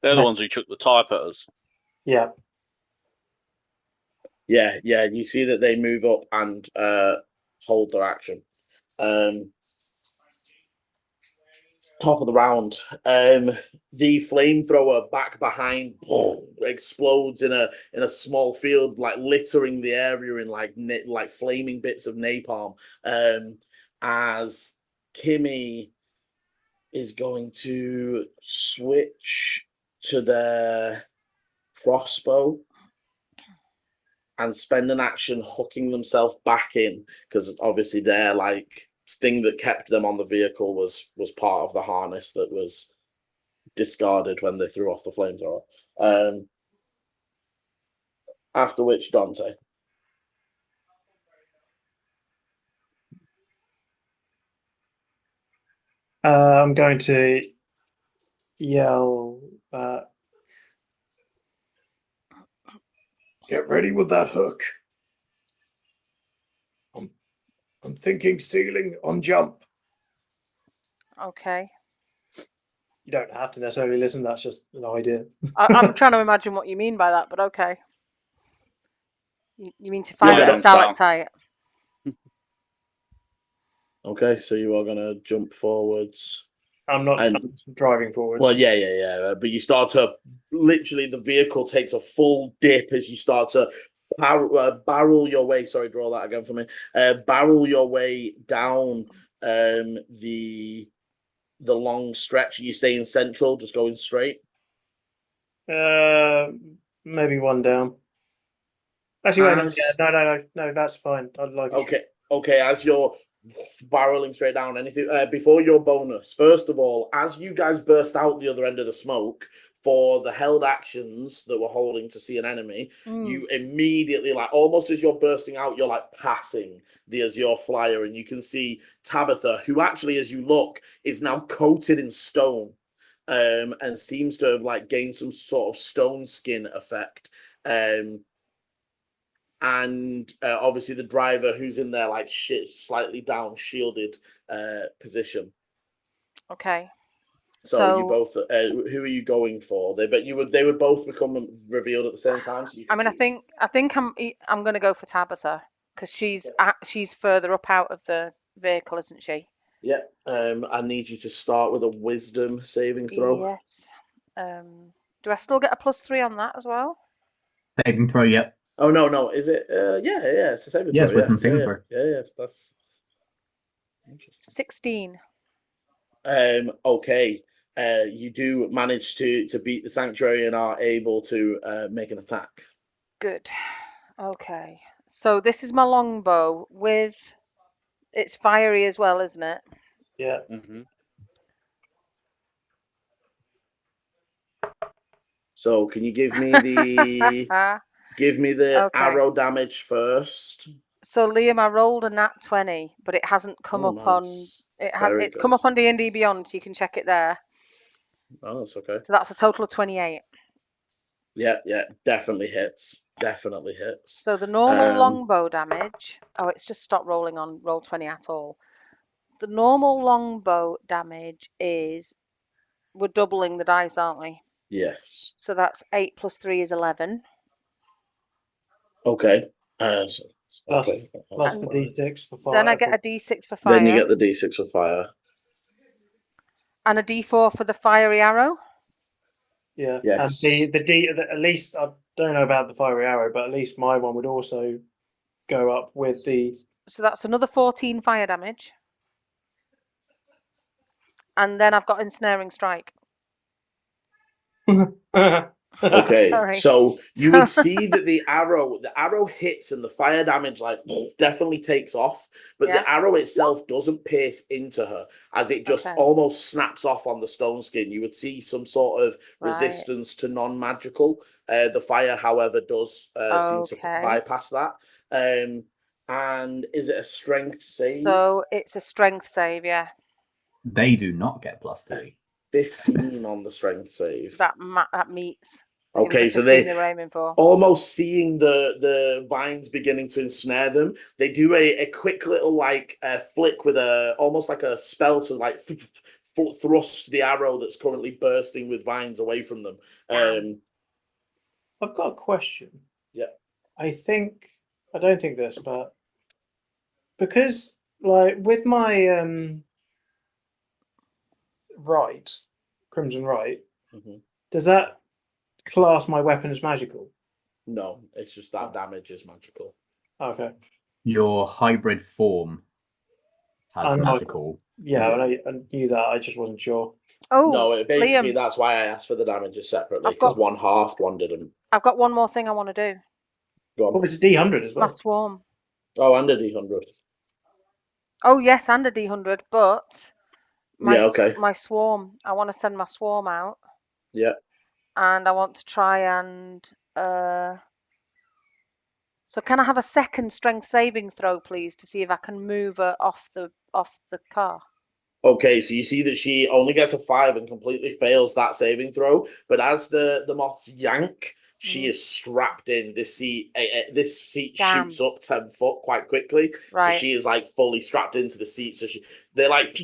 They're the ones who took the type at us. Yeah. Yeah. You see that they move up and hold their action. Top of the round. The flamethrower back behind explodes in a small field, like littering the area in like flaming bits of napalm. As Kimmy is going to switch to their crossbow and spend an action hooking themselves back in, because obviously their like thing that kept them on the vehicle was part of the harness that was discarded when they threw off the flamethrower. After which Dante. I'm going to yell, get ready with that hook. I'm thinking ceiling on jump. Okay. You don't have to necessarily listen, that's just an idea. I'm trying to imagine what you mean by that, but okay. You mean to You'll fire get a it down. stalactite? Okay, so you are going to jump forwards. I'm not I'm driving forwards. Well, yeah. But you start to literally, the vehicle takes a full dip as you start to barrel your way. Sorry, draw that again for me. Barrel your way down the long stretch. Are you staying central, just going straight? Maybe one down. Actually, wait, no, that's fine. I'd like Okay, as you're barreling straight down, anything before your bonus, first of all, as you guys burst out the other end of the smoke for the held actions that were holding to see an enemy, you immediately, like almost as you're bursting out, you're like passing the Azure flyer, and you can see Tabitha, who actually, as you look, is now coated in stone, and seems to have like gained some sort of stone skin effect. And obviously the driver, who's in there like slightly down shielded position. Okay. So you both, who are you going for? They would both become revealed at the same time. So you I mean, I think I'm going to go for Tabitha because she's further up out of the vehicle, isn't she? Yeah. I need you to start with a wisdom saving throw. Yes. Do I still get a +3 on that as well? Saving throw, yep. Oh no, is it? Yeah, it's a saving throw. Yes, wisdom saving throw. Yeah, that's interesting. 16. Okay. You do manage to beat the sanctuary and are able to make an attack. Good. Okay. So this is my longbow with it's fiery as well, isn't it? Yeah. Mm-hmm. So can you give me the Okay. arrow damage first? So Liam, I rolled a nat 20, but it hasn't come up on it's come up on D&D Beyond, so you can check it there. Oh, that's okay. So that's a total of 28. Yeah, definitely hits. Definitely hits. So the normal longbow damage, it's just stopped rolling on roll 20 at all. The normal longbow damage is, we're doubling the dice, aren't we? Yes. So that's 8 + 3 is 11. Okay. Plus the D6 for fire. Then I get a D6 for fire. Then you get the D6 for fire. And a D4 for the fiery arrow. Yeah. Yes. And the D, at least I don't know about the fiery arrow, but at least my one would also go up with the. So that's another 14 fire damage. And then I've got ensnaring strike. Okay, Sorry. so you would see that the arrow hits and the fire damage like definitely takes off, but the arrow itself doesn't pierce into her, as it just almost snaps off on the stone skin. You would see some sort of resistance to non-magical. The fire, however, does seem to bypass that. And is it a strength save? So it's a strength save, yeah. They do not get +2. 15 on the strength save. That meets. Okay, so they were aiming for. Almost seeing the vines beginning to ensnare them, they do a quick little like flick with almost like a spell to like thrust the arrow that's currently bursting with vines away from them. I've got a question. Yeah. I don't think this, but because like with my Crimson Right, does that class my weapon as magical? No, it's just that damage is magical. Okay. Your hybrid form has magical. Yeah, I knew that. I just wasn't sure. Oh, no, basically Liam, that's why I asked for the damages separately, because one halved, one didn't. I've got one more thing I want to do. Go on. Oh, it's a D100 as well. My swarm. Oh, and a D100. Oh yes, and a D100, but okay. my swarm. I want to send my swarm out. Yeah. And I want to try and so can I have a second strength saving throw, please, to see if I can move her off the car? Okay, so you see that she only gets a 5 and completely fails that saving throw. But as the moths yank, she is strapped in. This seat shoots up 10 foot quite quickly. Right. So she is like fully strapped into the seat. So they like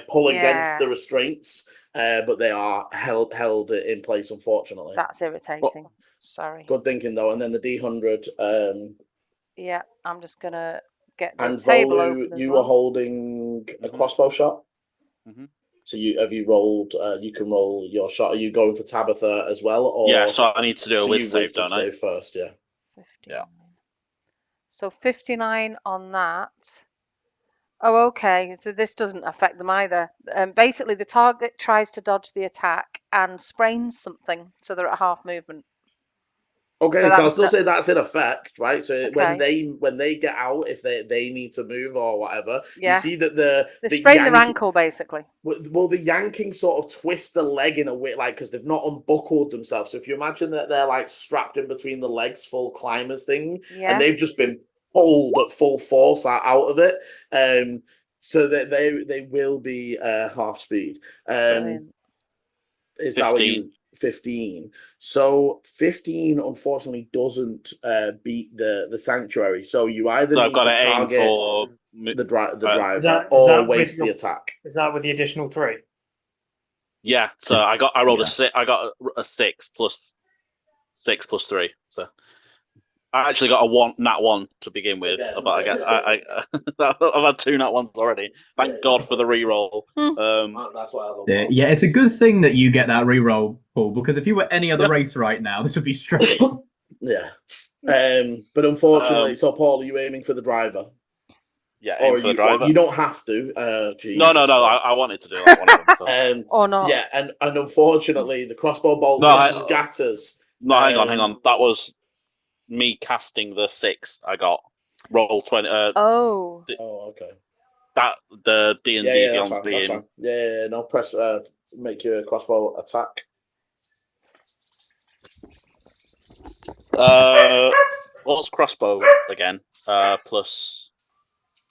pull against the restraints, but they are held in place, unfortunately. That's irritating. But, sorry. Good thinking though. And then the D100. Yeah, I'm just gonna get the and table Volu, open. you were holding a crossbow shot. So have you rolled? You can roll your shot. Are you going for Tabitha as well? Or yeah, so I need to do a wisdom save, don't I? Save first, yeah. 59. Yeah. So 59 on that. Oh, okay. So this doesn't affect them either. Basically, the target tries to dodge the attack and sprains something, so they're at half movement. Okay, so I'll still say that's in effect, right? So when they get out, if they need to move or whatever, you see that they sprain their ankle basically. Well, the yanking sort of twists the leg in a way, like because they've not unbuckled themselves. So if you imagine that they're like strapped in between the legs, full climbers thing, and they've just been pulled at full force out of it, so that they will be half speed. Is 15. That what you? 15. So 15 unfortunately doesn't beat the sanctuary. So you either need to target for the driver or waste the attack. Is that with the additional 3? Yeah. So I rolled a 6. I got a 6 plus 6 plus 3. So I actually got a nat 1 to begin with, but I've had 2 nat 1s already. Thank God for the reroll. That's why I love yeah, it's a good thing that you get that reroll, Paul, because if you were any other race right now, this would be stressful. Yeah. But unfortunately, so Paul, are you aiming for the driver? Yeah, aim for the driver. You don't have to. No. I wanted to do that. Or not. Yeah, and unfortunately, the crossbow bolt scatters. No, hang on. That was me casting the 6. I got roll 20. Okay. That the D&D beyond being. Yeah. No, press. Make your crossbow attack. What's crossbow again? Plus.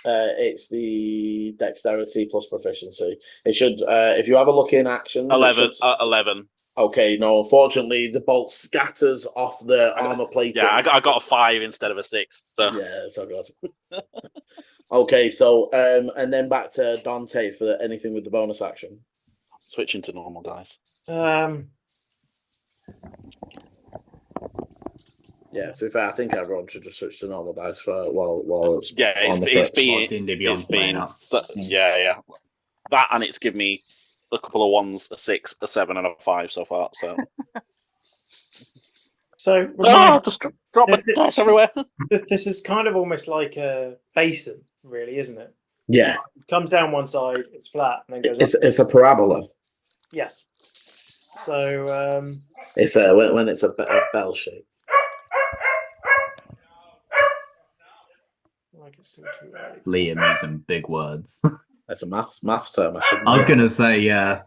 It's the dexterity plus proficiency. It should. If you have a look in actions. 11. 11. Okay, no, unfortunately, the bolt scatters off the armor plating. Yeah, I got a 5 instead of a 6. So yeah, so good. Okay, so and then back to Dante for anything with the bonus action. Switching to normal dice. Yeah, to be fair, I think everyone should just switch to normal dice for while it's it's been yeah. That and it's given me a couple of 1s, a 6, a 7, and a 5 so far. So just drop my dice everywhere. This is kind of almost like a basin, really, isn't it? Yeah, it comes down one side, it's flat, and then goes up. It's a parabola. Yes. So it's when it's a bell shape. Like it's still too early. Liam using big words. That's a maths term. I was going to say, yeah.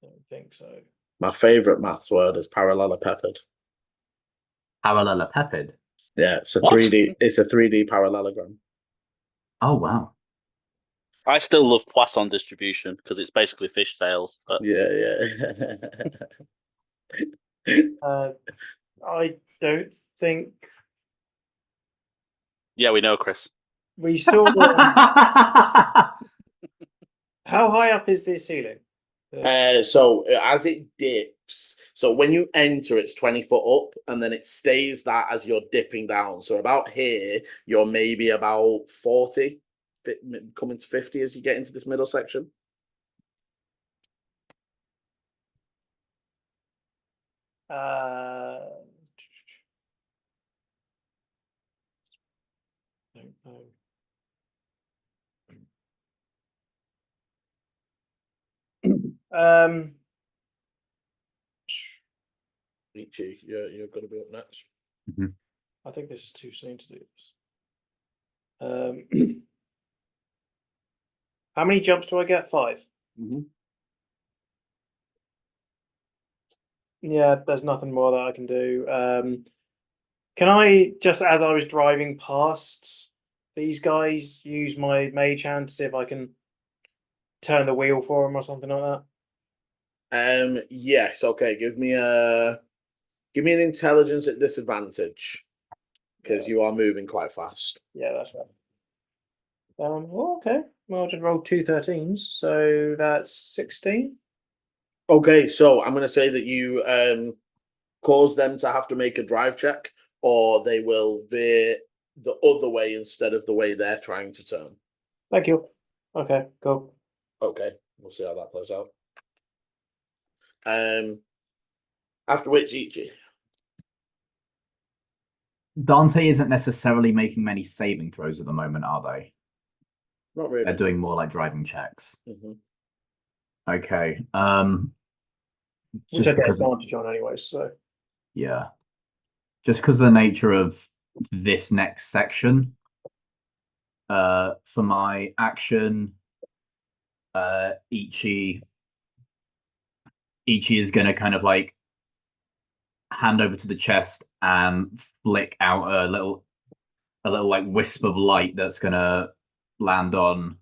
don't think so. My favourite maths word is parallelepiped. Parallelepiped. Yeah, it's a What? 3D. It's a 3D parallelogram. Oh wow. I still love Poisson distribution because it's basically fish tails. But Yeah. I don't think yeah, we know, Chris. we saw. How high up is the ceiling? So as it dips, so when you enter, it's 20 foot up, and then it stays that as you're dipping down. So about here, you're maybe about 40, coming to 50 as you get into this middle section. Don't know. Ichi, you're going to be up next. I think this is too soon to do this. How many jumps do I get? 5. Yeah, there's nothing more that I can do. Can I, just as I was driving past these guys, use my mage hand to see if I can turn the wheel for them or something like that? Yes. Okay. Give me an intelligence at disadvantage because you are moving quite fast. Yeah, that's right. Well, okay. Well, I just rolled 2 13s, so that's 16. Okay, so I'm going to say that you cause them to have to make a drive check, or they will veer the other way instead of the way they're trying to turn. Thank you. Okay, cool. Okay, we'll see how that plays out. After which, Ichi. Dante isn't necessarily making many saving throws at the moment, are they? Not really. They're doing more like driving checks. Mm-hmm. Okay. Which I get advantage on anyway, so. Yeah. Just because the nature of this next section, for my action, Ichi is going to kind of like hand over to the chest and flick out a little like wisp of light that's going to land on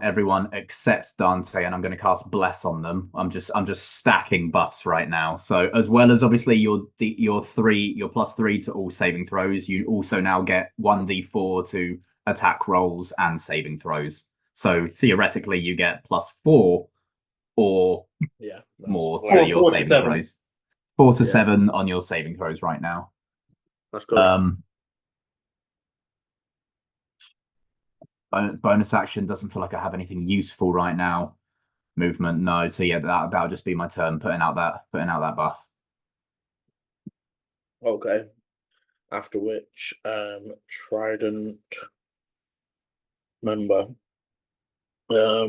everyone except Dante, and I'm going to cast Bless on them. I'm just stacking buffs right now. So as well as obviously your +3 to all saving throws, you also now get 1d4 to attack rolls and saving throws. So theoretically, you get +4 or more to your saving throws. 4 to 7 on your saving throws right now. That's good. Bonus action doesn't feel like I have anything useful right now. Movement, no. So yeah, that'll just be my turn putting out that buff. Okay. After which, Trident member. They're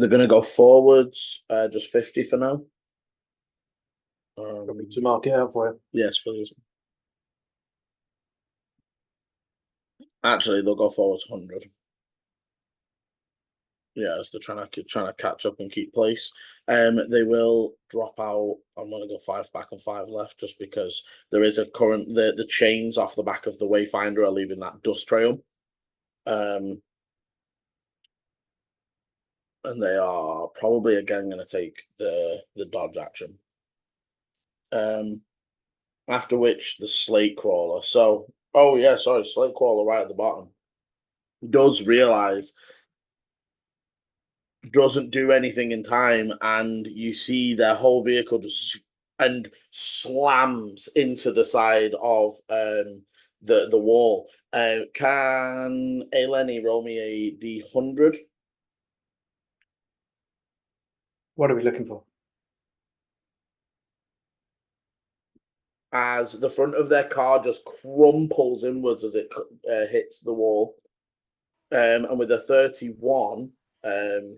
going to go forwards, just 50 for now. To mark it out for you. Yes, please. Actually, they'll go forwards 100. Yeah, as they're trying to catch up and keep pace. They will drop out. I'm going to go 5 back and 5 left, just because there is a current. The chains off the back of the Wayfinder are leaving that dust trail. And they are probably again going to take the dodge action. After which the Slate Crawler. So, Slate Crawler right at the bottom does realize doesn't do anything in time, and you see their whole vehicle just and slams into the side of the wall. Can Eleni roll me a D100? What are we looking for? As the front of their car just crumples inwards as it hits the wall. And with a 31, the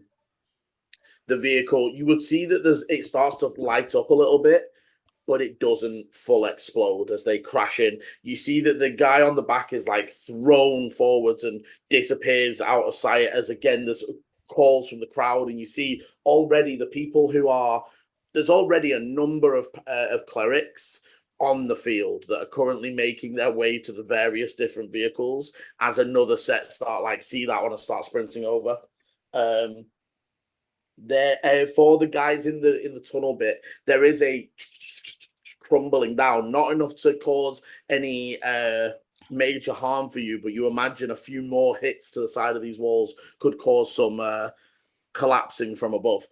vehicle, you would see that it starts to light up a little bit, but it doesn't full explode as they crash in. You see that the guy on the back is like thrown forwards and disappears out of sight as again there's calls from the crowd, and you see already the people who are there's already a number of clerics on the field that are currently making their way to the various different vehicles as another set start like see that one and start sprinting over. There for the guys in the tunnel bit, there is a crumbling down, not enough to cause any major harm for you, but you imagine a few more hits to the side of these walls could cause some collapsing from above.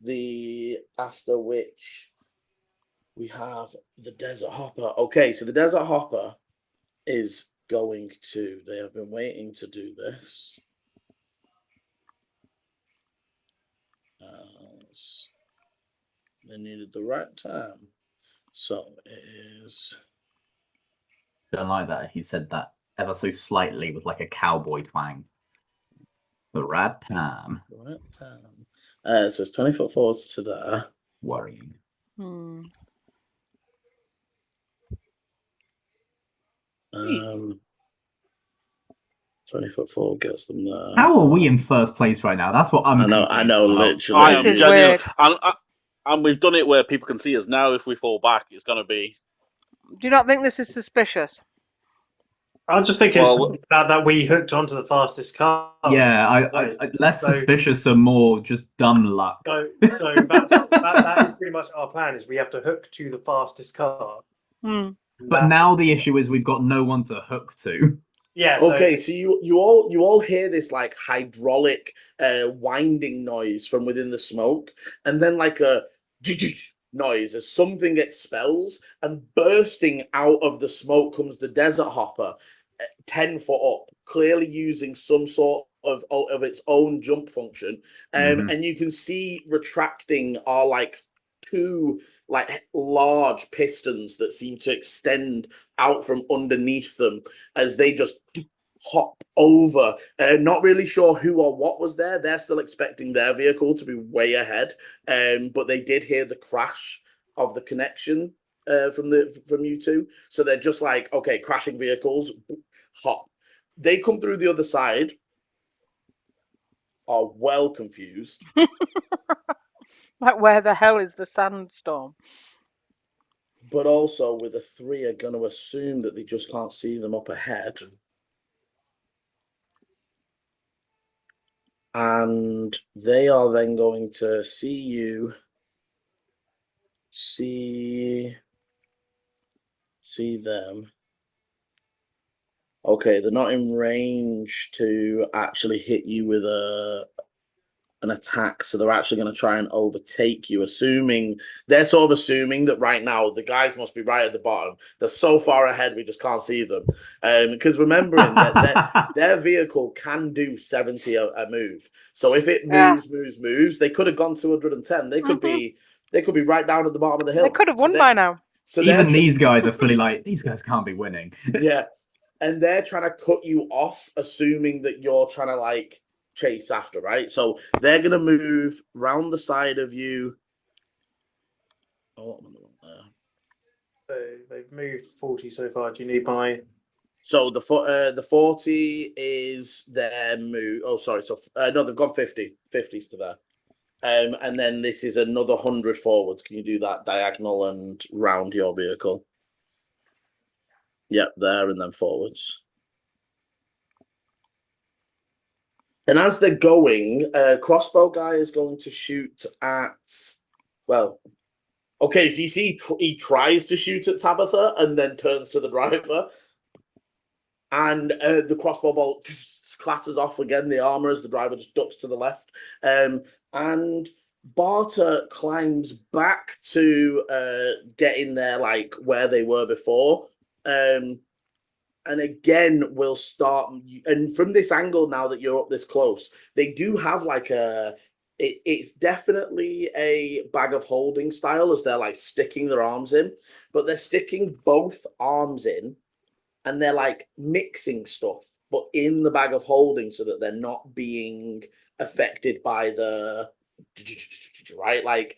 The after which we have the Desert Hopper. Okay, so the Desert Hopper is going to. They have been waiting to do this. They needed the right time. So it is. Don't like that. He said that ever so slightly with like a cowboy twang. The right time. Right time. So it's 20 foot forwards to there. Worrying. 20 foot forward gets them there. How are we in first place right now? That's what I'm I know, about. literally. I am This is genuine, weird. and we've done it where people can see us. Now, if we fall back, it's going to be. Do you not think this is suspicious? I just think Well, it's that we hooked onto the fastest car. Yeah, I less suspicious and more just dumb luck. So that is pretty much our plan. Is we have to hook to the fastest car. But now the issue is we've got no one to hook to. Yeah. Okay, so you all hear this like hydraulic winding noise from within the smoke, and then like a noise as something expels, and bursting out of the smoke comes the Desert Hopper, 10 foot up, clearly using some sort of its own jump function, and you can see retracting are like two like large pistons that seem to extend out from underneath them as they just hop over. Not really sure who or what was there. They're still expecting their vehicle to be way ahead, but they did hear the crash of the connection from you two. So they're just like, okay, crashing vehicles, hop. They come through the other side, are well confused. Like, where the hell is the sandstorm? But also with a 3 are going to assume that they just can't see them up ahead. And they are then going to see you, see them. Okay, they're not in range to actually hit you with an attack, so they're actually going to try and overtake you, they're sort of assuming that right now the guys must be right at the bottom. They're so far ahead we just can't see them, because remembering that their vehicle can do 70 a move, so if it moves, they could have gone 210. They could be right down at the bottom of the hill. They could have won by now. So even these guys are fully like, these guys can't be winning. Yeah, and they're trying to cut you off, assuming that you're trying to like chase after, right? So they're gonna move round the side of you. Oh, So they've moved 40 so far. Do you need my? So the 40 is their move. Oh, sorry. So no, they've gone 50. 50s to there. And then this is another 100 forwards. Can you do that diagonal and round your vehicle? Yep, there and then forwards. And as they're going, crossbow guy is going to shoot at, well, okay, so you see he tries to shoot at Tabitha and then turns to the driver. And the crossbow bolt clatters off again, the armor, as the driver just ducks to the left. And Barter climbs back to get in there like where they were before. And again, we'll start. And from this angle, now that you're up this close, they do have like it's definitely a bag of holding style as they're like sticking their arms in, but they're sticking both arms in and they're like mixing stuff, but in the bag of holding so that they're not being affected by the right? Like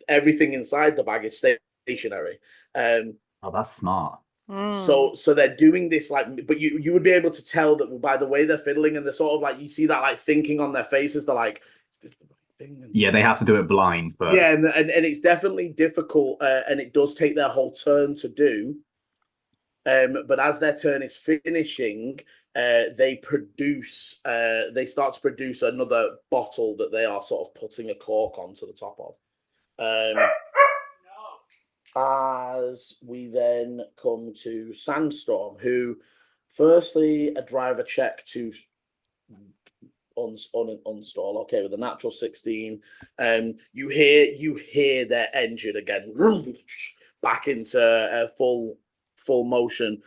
everything inside the bag is stationary. Oh, that's smart. So they're doing this like, but you would be able to tell that by the way they're fiddling, and they're sort of like, you see that like thinking on their faces. They're like, is this the right thing? And, Yeah, they have to do it blind, but yeah, and it's definitely difficult, and it does take their whole turn to do. But as their turn is finishing, they start to produce another bottle that they are sort of putting a cork onto the top of. As we then come to Sandstorm, who firstly a driver check to uninstall. Okay, with a natural 16. You hear their engine again back into full motion.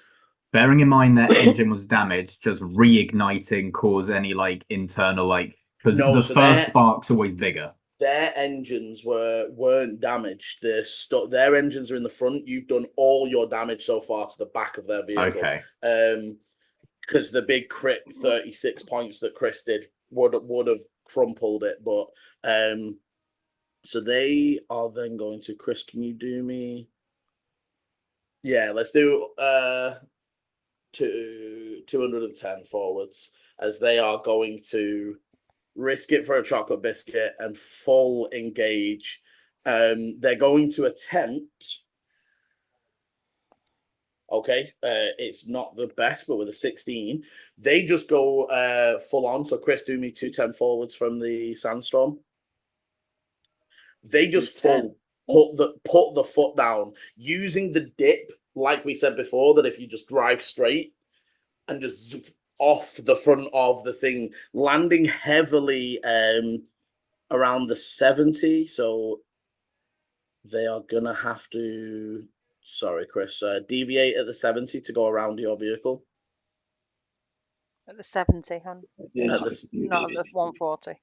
bearing in mind that engine was damaged, just reigniting cause any like internal like because No, the so first spark's always bigger. Their engines weren't damaged. Their engines are in the front. You've done all your damage so far to the back of their vehicle. Okay. Because the big crit 36 points that Chris did would have crumpled it, but so they are then going to Chris. Can you do me? Yeah, let's do 210 forwards, as they are going to risk it for a chocolate biscuit and full engage. They're going to attempt. Okay, it's not the best, but with a 16, they just go full on. So Chris, do me 210 forwards from the Sandstorm. They just full put the foot down using the dip, like we said before, that if you just drive straight and just zoop off the front of the thing, landing heavily around the 70. So they are gonna have to. Sorry, Chris. Deviate at the 70 to go around your vehicle. At the 70, hon. At Not at the 140.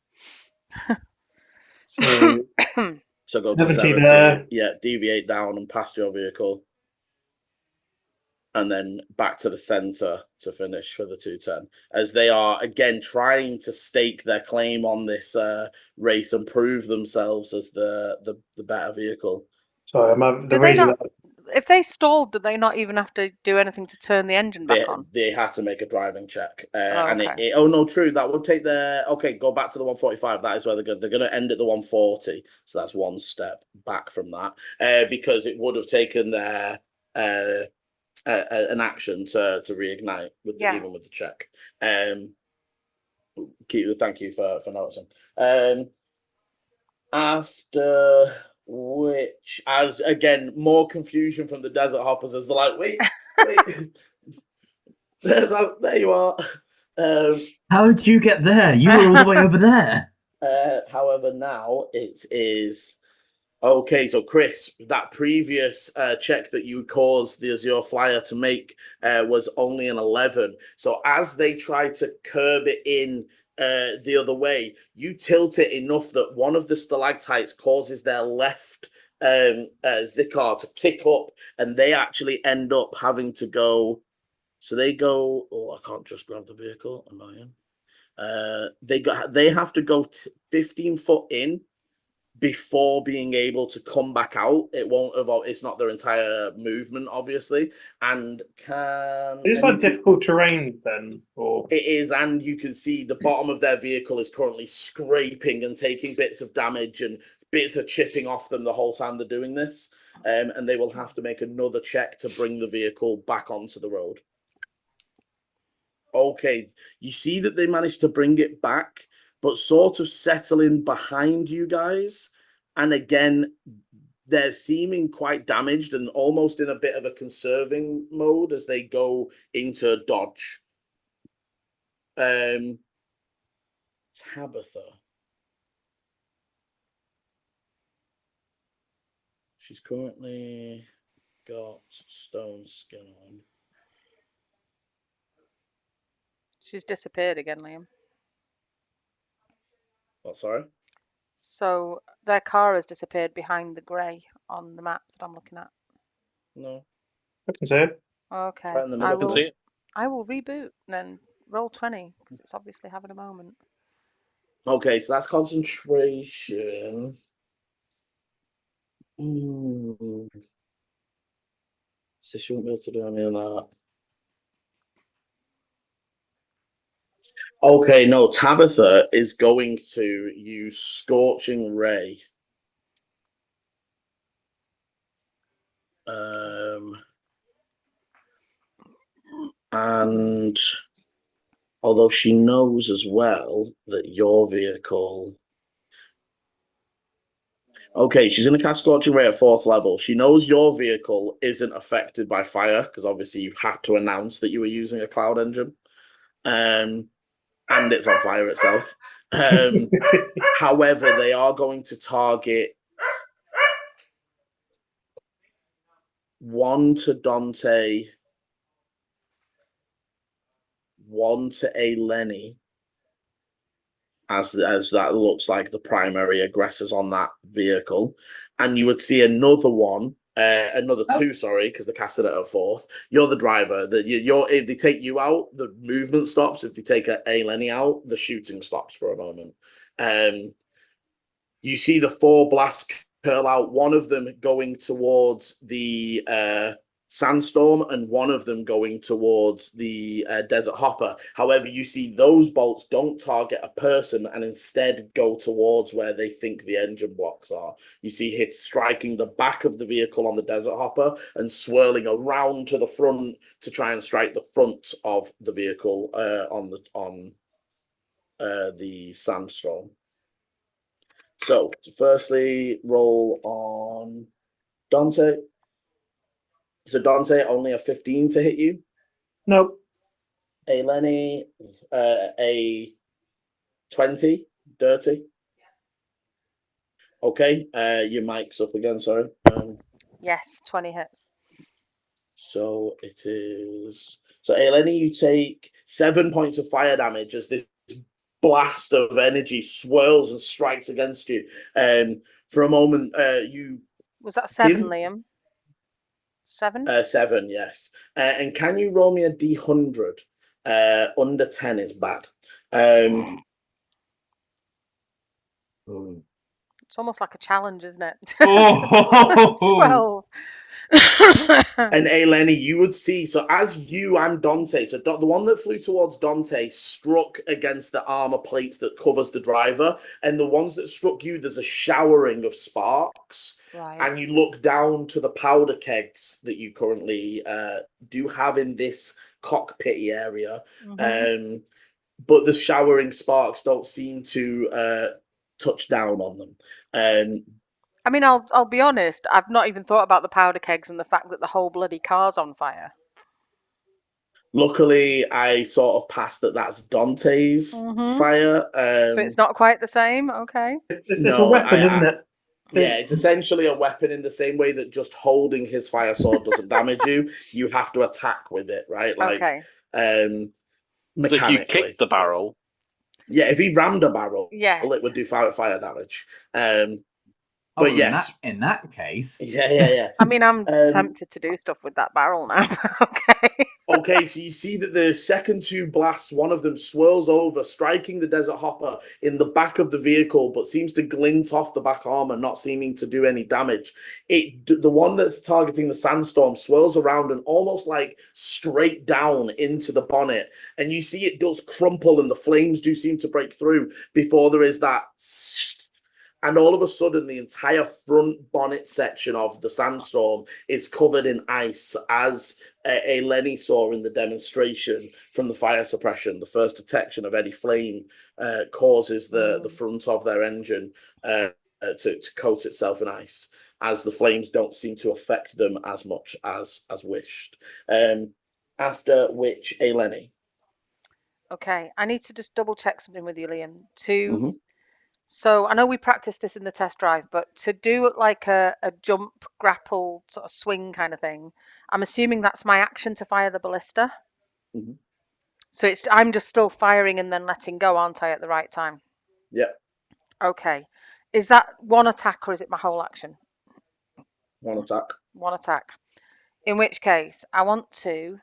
So go to 70. there. Yeah, deviate down and past your vehicle. And then back to the center to finish for the 210. As they are, again, trying to stake their claim on this race and prove themselves as the better vehicle. Sorry, the reason that If they stalled, did they not even have to do anything to turn the engine back on? They had to make a driving check. And okay. oh no, true. That would take their go back to the 145. That is where they're going to end at the 140. So that's one step back from that. Because it would have taken their an action to reignite with even with the check. Thank you for noticing. After which, as again, more confusion from the desert hoppers as they're like, wait. there you are. How did you get there? You were all the way over there. However, now it is okay. So, Chris, that previous check that you caused the Azure Flyer to make was only an 11. So, as they try to curb it in the other way, you tilt it enough that one of the stalactites causes their left Zikar to kick up, and they actually end up having to go. So they go. Oh, I can't just grab the vehicle. Annoying. They have to go 15 foot in before being able to come back out. It won't evolve. It's not their entire movement, obviously. And it's like difficult terrain then, or it is, and you can see the bottom of their vehicle is currently scraping and taking bits of damage, and bits are chipping off them the whole time they're doing this. And they will have to make another check to bring the vehicle back onto the road. Okay, you see that they managed to bring it back, but sort of settling behind you guys. And again, they're seeming quite damaged and almost in a bit of a conserving mode as they go into dodge. Tabitha. She's currently got stone skin on. She's disappeared again, Liam. Oh, sorry? So their car has disappeared behind the grey on the map that I'm looking at. No. I can see it. Okay. Right in the I middle. will. I will reboot and then roll 20 because it's obviously having a moment. Okay, so that's concentration. So she won't be able to do any of that. Okay, no, Tabitha is going to use Scorching Ray. And although she knows as well that your vehicle. Okay, she's going to cast Scorching Ray at 4th level. She knows your vehicle isn't affected by fire because obviously you had to announce that you were using a cloud engine. And it's on fire itself. However, they are going to target 1 to Dante, 1 to Eleni, as that looks like the primary aggressors on that vehicle. And you would see another one, another 2, sorry, because they casted it at 4th. You're the driver. If they take you out, the movement stops. If they take Eleni out, the shooting stops for a moment. You see the 4 blasts curl out, one of them going towards the Sandstorm and one of them going towards the Desert Hopper. However, you see those bolts don't target a person and instead go towards where they think the engine blocks are. You see hits striking the back of the vehicle on the Desert Hopper and swirling around to the front to try and strike the front of the vehicle on the Sandstorm. So, firstly, roll on Dante. So, Dante, only a 15 to hit you. Nope. Eleni, a 20, dirty. Okay, your mic's up again, sorry. Yes, 20 hits. So, it is... So, Eleni, you take 7 points of fire damage as this blast of energy swirls and strikes against you. For a moment, you... Was that 7, Liam? 7? 7, yes. And can you roll me a D100? Under 10 is bad. It's almost like a challenge, isn't it? Oh, 12. And Eleni, you would see, so as you and Dante, so the one that flew towards Dante struck against the armor plates that covers the driver, and the ones that struck you, there's a showering of sparks. Right. And you look down to the powder kegs that you currently do have in this cockpit area. But the showering sparks don't seem to touch down on them. I mean, I'll be honest. I've not even thought about the powder kegs and the fact that the whole bloody car's on fire. Luckily, I sort of passed that's Dante's fire. So it's not quite the same. Okay. It's a weapon, isn't it? Yeah, it's essentially a weapon in the same way that just holding his fire sword doesn't damage you. You have to attack with it, right? Like, okay. Mechanically. So if you kick the barrel. Yeah, if he rammed a barrel, yes, it would do fire damage. But yes, in that case, yeah. I mean, I'm tempted to do stuff with that barrel now. Okay. Okay, so you see that the second 2 blasts, one of them swirls over, striking the Desert Hopper in the back of the vehicle, but seems to glint off the back armor, not seeming to do any damage. The one that's targeting the Sandstorm swirls around and almost like straight down into the bonnet, and you see it does crumple and the flames do seem to break through before there is that. And all of a sudden, the entire front bonnet section of the Sandstorm is covered in ice, as Eleni saw in the demonstration from the fire suppression. The first detection of any flame causes the front of their engine to coat itself in ice, as the flames don't seem to affect them as much as wished. After which, Eleni. Okay, I need to just double check something with you, Liam. So I know we practiced this in the test drive, but to do like a jump, grapple, sort of swing kind of thing, I'm assuming that's my action to fire the ballista. So I'm just still firing and then letting go, aren't I, at the right time? Yeah. Okay. Is that one attack or is it my whole action? One attack. One attack. In which case, I want to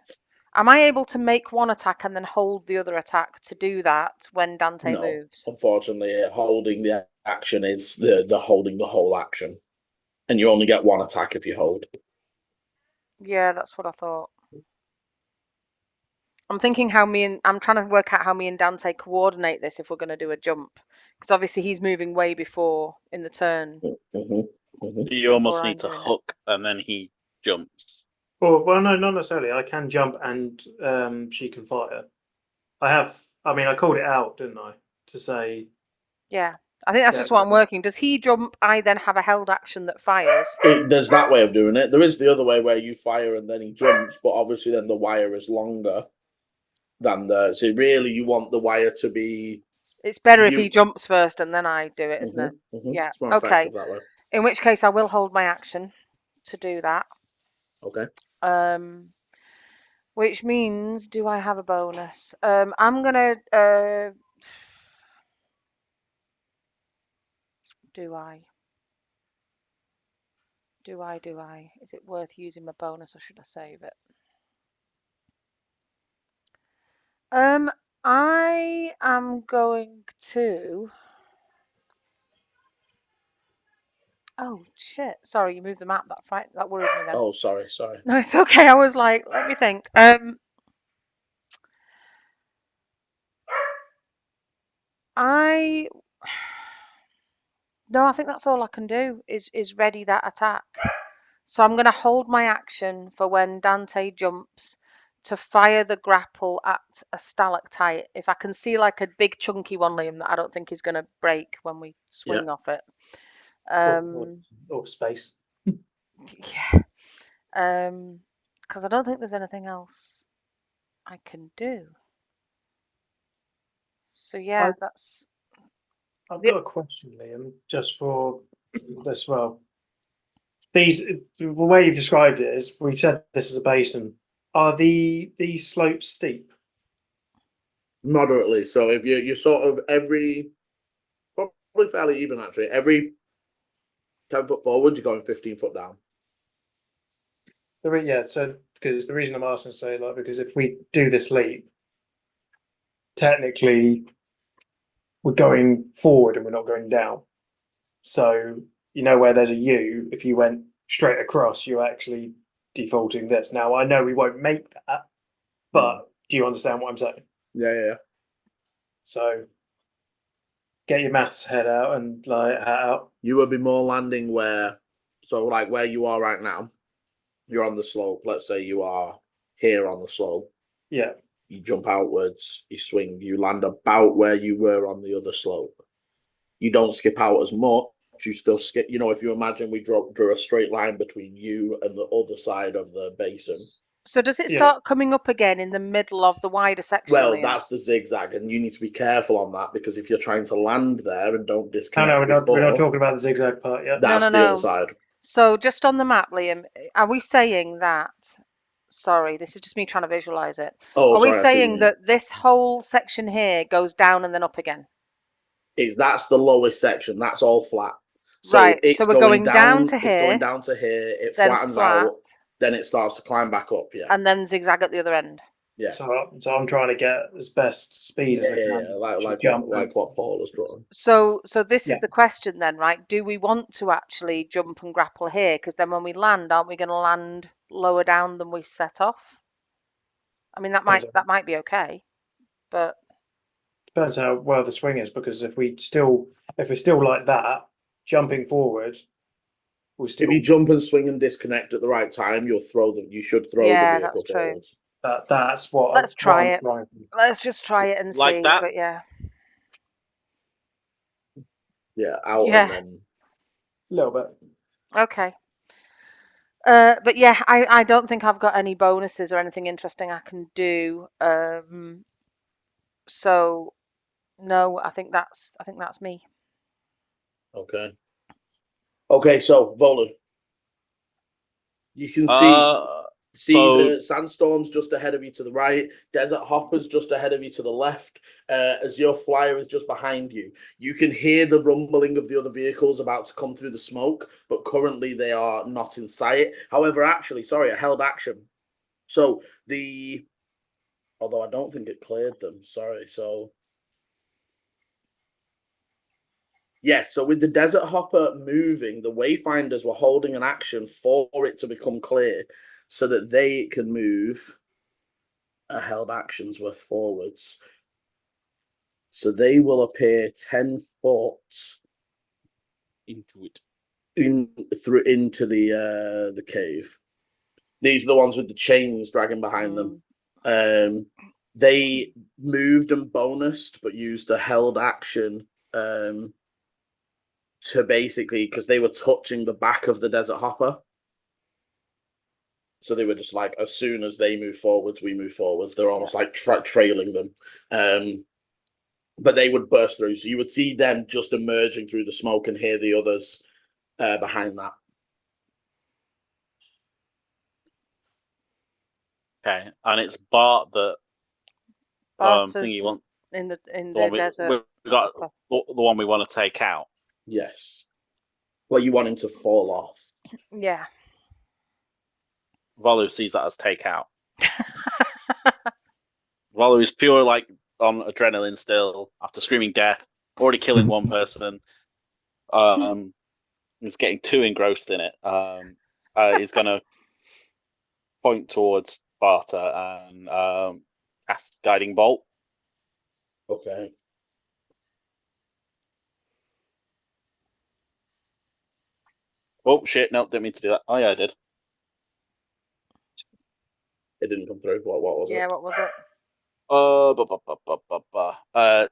Am I able to make one attack and then hold the other attack to do that when Dante No, moves? unfortunately, holding the action is the holding the whole action, and you only get one attack if you hold. Yeah, that's what I thought. I'm thinking I'm trying to work out how me and Dante coordinate this if we're going to do a jump, because obviously he's moving way before in the turn. You almost Before I'm need to doing it. hook, and then he jumps. Well, no, not necessarily. I can jump and she can fire. I mean, I called it out, didn't I? To say, Yeah, I think that's Yeah, just what I'm but- working. Does he jump? I then have a held action that fires. There's that way of doing it. There is the other way where you fire and then he jumps, but obviously then the wire is longer than the. So really, you want the wire to be. It's better if he jumps first and then I do it, isn't it? Yeah. It's more Okay. effective that way. In which case, I will hold my action to do that. Okay. Which means, do I have a bonus? I'm gonna. Do I? Do I? Is it worth using my bonus or should I save it? I am going to. Oh shit! Sorry, you moved the map. That worried me then. Oh, sorry. No, it's okay. I was like, let me think. No, I think that's all I can do is ready that attack. So I'm going to hold my action for when Dante jumps to fire the grapple at a stalactite. If I can see like a big chunky one, Liam, that I don't think is going to break when we swing off it. or space. Yeah. Because I don't think there's anything else I can do. So yeah, that's. I've got a question, Liam, just for this. Well, the way you've described it is we've said this is a basin. Are these slopes steep? Moderately. So if you're sort of probably fairly even actually. Every 10 foot forward, you're going 15 foot down. Yeah. So because the reason I'm asking, because if we do this leap, technically we're going forward and we're not going down. So where there's a U, if you went straight across, you're actually defaulting this. Now I know we won't make that, but do you understand what I'm saying? Yeah. So get your maths head out and hat out. You would be more landing where you are right now. You're on the slope. Let's say you are here on the slope. Yeah. You jump outwards, you swing, you land about where you were on the other slope. You don't skip out as much. You still skip. If you imagine we drew a straight line between you and the other side of the basin. So does it start coming up again in the middle of the wider section? Well, Liam? that's the zigzag, and you need to be careful on that because if you're trying to land there and don't disconnect, we're not talking about the zigzag part yet. That's the other side. So just on the map, Liam, are we saying that? Sorry, this is just me trying to visualize it. Are we saying that this whole section here goes down and then up again? That's the lowest section. That's all flat. So right. It's so we're going down to here. It's going down to here. It then flattens flat, out. Then it starts to climb back up. Yeah. And then zigzag at the other end. Yeah. So I'm trying to get as best speed as I can. Like what Paul has drawn. So this is the question then, right? Do we want to actually jump and grapple here? Because then when we land, aren't we going to land lower down than we set off? I mean, that might be okay, but depends how well the swing is. Because if we're still like that, jumping forward, we'll still. If you jump and swing and disconnect at the right time, you should throw the vehicle forwards. That's what. Let's try it. Let's just try it and like see. That? But yeah. Yeah, out and then a little bit. Okay. But yeah, I don't think I've got any bonuses or anything interesting I can do. So no, I think that's me. Okay. Okay, so Volan, you can see the sandstorms just ahead of you to the right, desert hoppers just ahead of you to the left. As your flyer is just behind you, you can hear the rumbling of the other vehicles about to come through the smoke, but currently they are not in sight. However, I held action. So the Although I don't think it cleared them. Sorry. So yes, so with the Desert Hopper moving, the Wayfinders were holding an action for it to become clear so that they can move a held action's worth forwards. So they will appear 10 foot Into it. into the cave. These are the ones with the chains dragging behind them. They moved and bonused, but used a held action to basically, because they were touching the back of the Desert Hopper. So they were just like, as soon as they move forwards, we move forwards. They're almost like trailing them. But they would burst through. So you would see them just emerging through the smoke and hear the others behind that. Okay, and it's Bart that thing you want in the desert. We got the one we want to take out. Yes. Well, you want him to fall off. Yeah. Volu sees that as take out. Volu is pure like on adrenaline still after screaming death, already killing one person. He's getting too engrossed in it. He's gonna point towards Barter and cast Guiding Bolt. Okay. Oh shit! No, didn't mean to do that. Oh yeah, I did. It didn't come through. What was it? Yeah, what was it?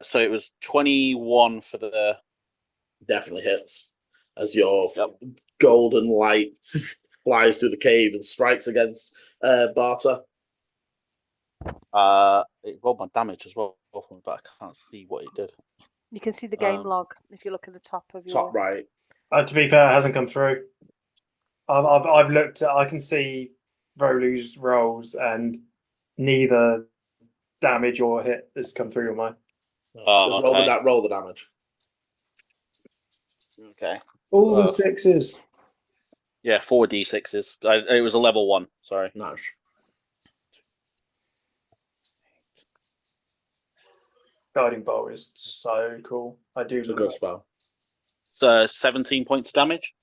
So it was 21 for the. Definitely hits as your golden light flies through the cave and strikes against Barter. It rolled my damage as well, but I can't see what it did. You can see the game log if you look at the top of your top right. To be fair, it hasn't come through. I've looked. I can see Volu's rolls, and neither damage or hit has come through on mine. Just roll the damage. Okay. All the sixes. Yeah, 4d6s. It was a level 1. Sorry. Nice. Guiding Bolt is so cool. I do It's a good spell. It's 17 points damage.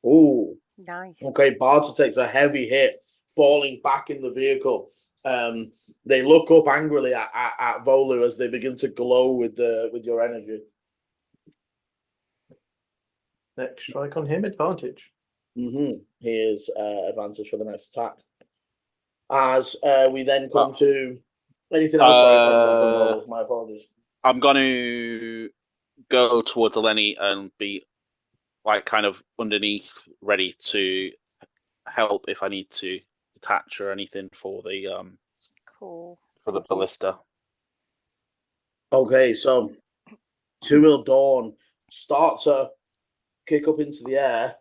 Ooh. Nice. Okay, Barter takes a heavy hit, falling back in the vehicle. They look up angrily at Volu as they begin to glow with your energy. Next strike on him, advantage. Here's advantage for the next attack. As we then come to anything else. Sorry, my apologies. I'm going to go towards Eleni and be like kind of underneath, ready to help if I need to detach or anything for the cool for the ballista. Okay, so Two-Wheel Dawn starts to kick up into the air.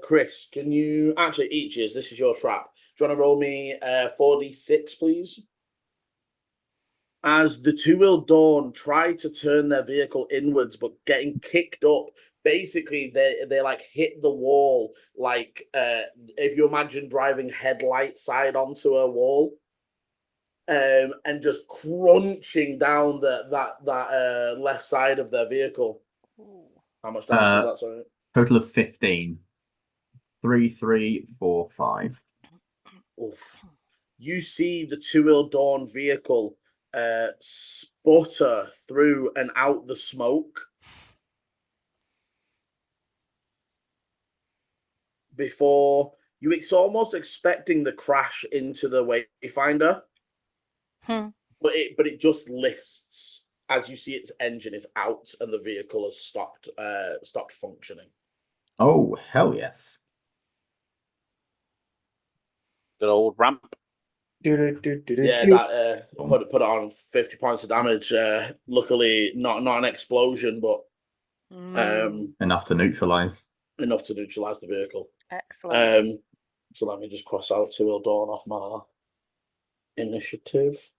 Chris, can you actually this is your trap. Do you want to roll me 4d6, please? As the Two-Wheel Dawn try to turn their vehicle inwards, but getting kicked up, basically they like hit the wall, like if you imagine driving headlight side onto a wall, and just crunching down that left side of their vehicle. How much damage is that? Sorry. Total of 15. 3, 3, 4, 5. Oof. You see the Two-Wheel Dawn vehicle sputter through and out the smoke before you. It's almost expecting the crash into the Wayfinder, but it just lifts as you see its engine is out and the vehicle has stopped functioning. Oh, hell yes. Good old ramp. Yeah, that put it on 50 points of damage. Luckily, not an explosion, but enough to neutralize. Enough to neutralize the vehicle. Excellent. So let me just cross out Two-Wheel Dawn off my initiative.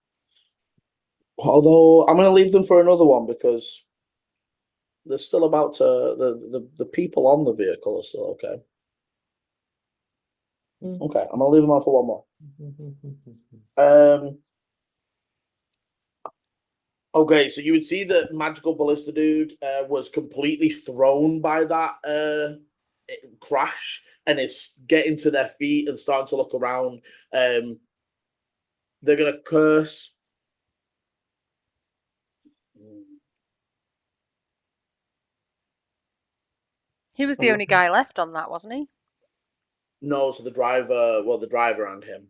Although I'm going to leave them for another one because they're still about to. The people on the vehicle are still okay. Okay, I'm gonna leave them on for one more. Okay, so you would see that magical ballista dude was completely thrown by that crash and is getting to their feet and starting to look around. They're gonna curse. He was the only guy left on that, wasn't he? No, so the driver and him.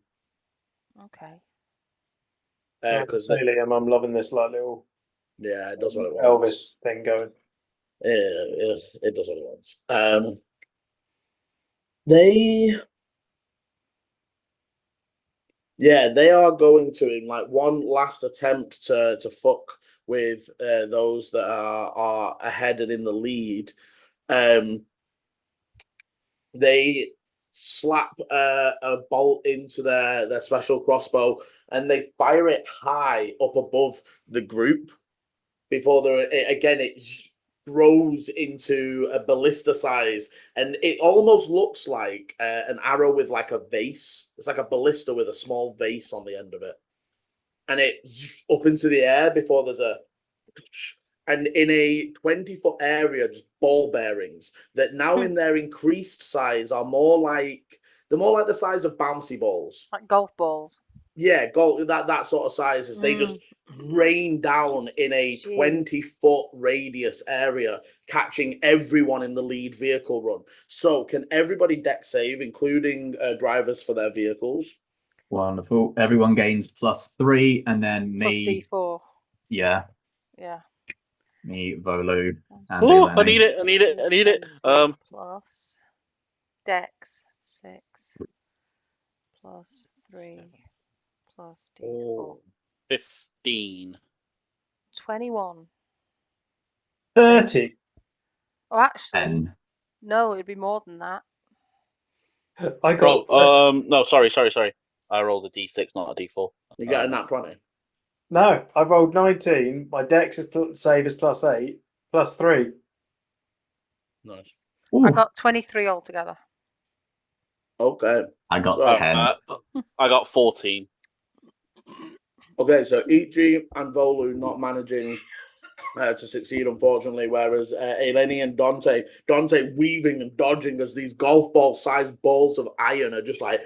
Okay. Because I'm loving this like little yeah, it does what it Elvis wants. thing going. Yeah, it does what it wants. They are going to, in like one last attempt to fuck with those that are ahead and in the lead. They slap a bolt into their special crossbow and they fire it high up above the group before it grows into a ballista size, and it almost looks like an arrow with like a vase. It's like a ballista with a small vase on the end of it, and it up into the air before there's a, and in a 20-foot area, just ball bearings that now in their increased size are more like the size of bouncy balls. Like golf balls. Yeah, that sort of size as they just rain down in a 20-foot radius area, catching everyone in the lead vehicle run. So can everybody deck save, including drivers for their vehicles? Wonderful. Everyone gains +3, and then me. +D4. Yeah. Yeah. Me, Volu, and Oh, I Eleni. need it. Plus Dex 6 plus 3 plus D4. 15. 21. 30. Oh, actually, 10. no, it'd be more than that. I got. No, sorry. I rolled a D6, not a D4. You get a nat 20. No, I rolled 19. My dex save is +8, +3. Nice. I got 23 altogether. Okay. I got So, 10. I got 14. Okay, so Ichi and Volu not managing to succeed, unfortunately, whereas Eleni and Dante weaving and dodging as these golf ball-sized balls of iron are just like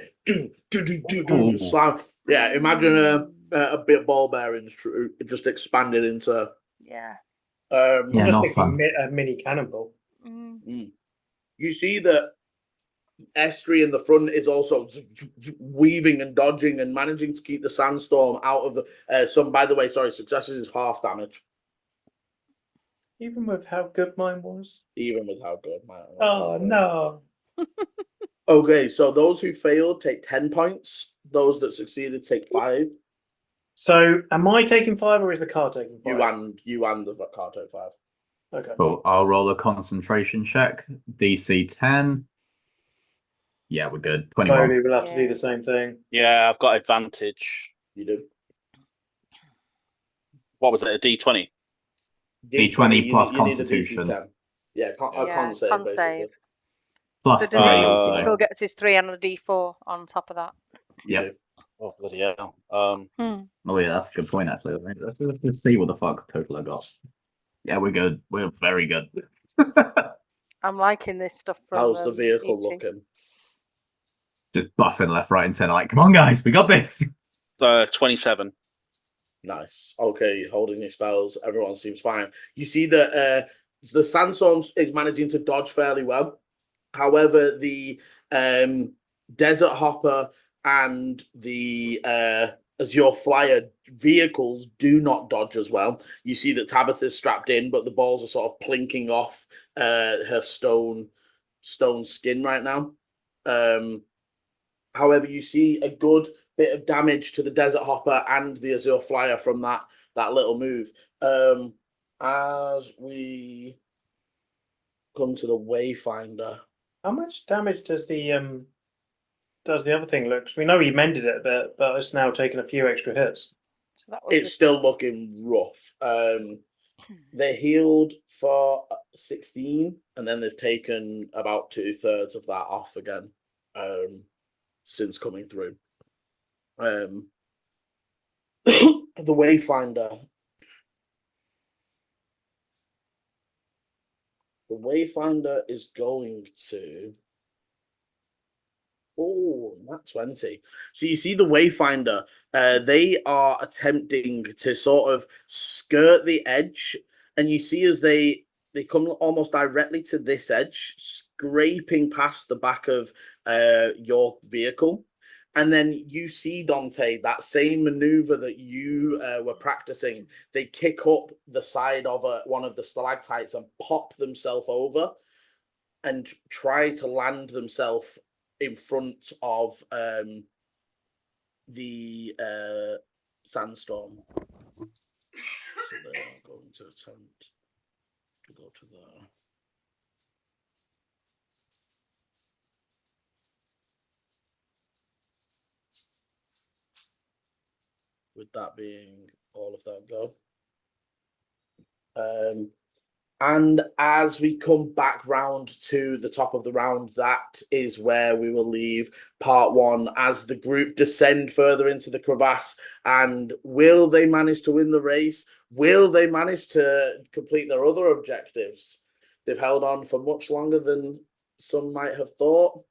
slam. Yeah, imagine a bit ball bearings just expanded into. Yeah. Yeah, I'm just not thinking fun. a mini cannonball. You see that Estri in the front is also weaving and dodging and managing to keep the sandstorm out of the some. By the way, sorry, successes is half damage. Even with how good mine was. Even with how good mine was. Oh, no. Okay, so those who failed take 10 points. Those that succeeded take 5. So, am I taking 5 or is the car taking 5? You and the car take 5. Okay. Cool. I'll roll a concentration check. DC 10. Yeah, we're good. 21. Slowly, we'll have to do the same thing. Yeah, I've got advantage. You do. What was it? A D20? D20 plus you need a Constitution. DC 10. Yeah, Yeah, con save, con basically. save. Plus So 3 also. Phil gets his 3 and a D4 on top of that. Yep. Oh, bloody hell. Oh yeah, that's a good point actually. Let's see what the fuck total I got. Yeah, we're good. We're very good. I'm liking this stuff from How's the vehicle EP. looking? Just buffing left, right, and center. Like, come on, guys, we got this. 27. Nice. Okay, holding your spells. Everyone seems fine. You see that the sandstorm is managing to dodge fairly well. However, the desert hopper and the Azure Flyer vehicles do not dodge as well. You see that Tabitha's strapped in, but the balls are sort of plinking off her stone skin right now. However, you see a good bit of damage to the desert hopper and the Azure Flyer from that little move. As we come to the Wayfinder. How much damage does the other thing look? 'Cause we know he mended it a bit, but it's now taken a few extra hits. So that was It's still looking rough. They're healed for 16, and then they've taken about 2/3 of that off again. since coming through. The Wayfinder. The Wayfinder is going to... Oh, nat 20. So you see the Wayfinder, they are attempting to sort of skirt the edge, and you see as they come almost directly to this edge, scraping past the back of your vehicle. And then you see, Dante, that same maneuver that you were practicing. They kick up the side of one of the stalactites and pop themselves over and try to land themselves in front of the sandstorm. So they are going to attempt to go to there. With that being all of that go. And as we come back round to the top of the round, that is where we will leave part one as the group descend further into the crevasse. And will they manage to win the race? Will they manage to complete their other objectives? They've held on for much longer than some might have thought.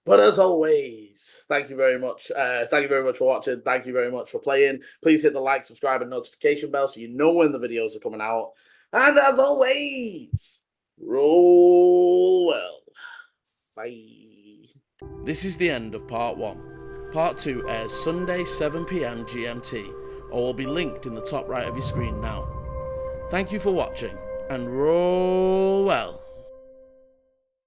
But as always, thank you very much. Thank you very much for watching. Thank you very much for playing. Please hit the like, subscribe, and notification bell so you know when the videos are coming out. And as always, roll well. Bye. This is the end of part one. Part two airs Sunday, 7 PM GMT, or will be linked in the top right of your screen now. Thank you for watching, and roll well.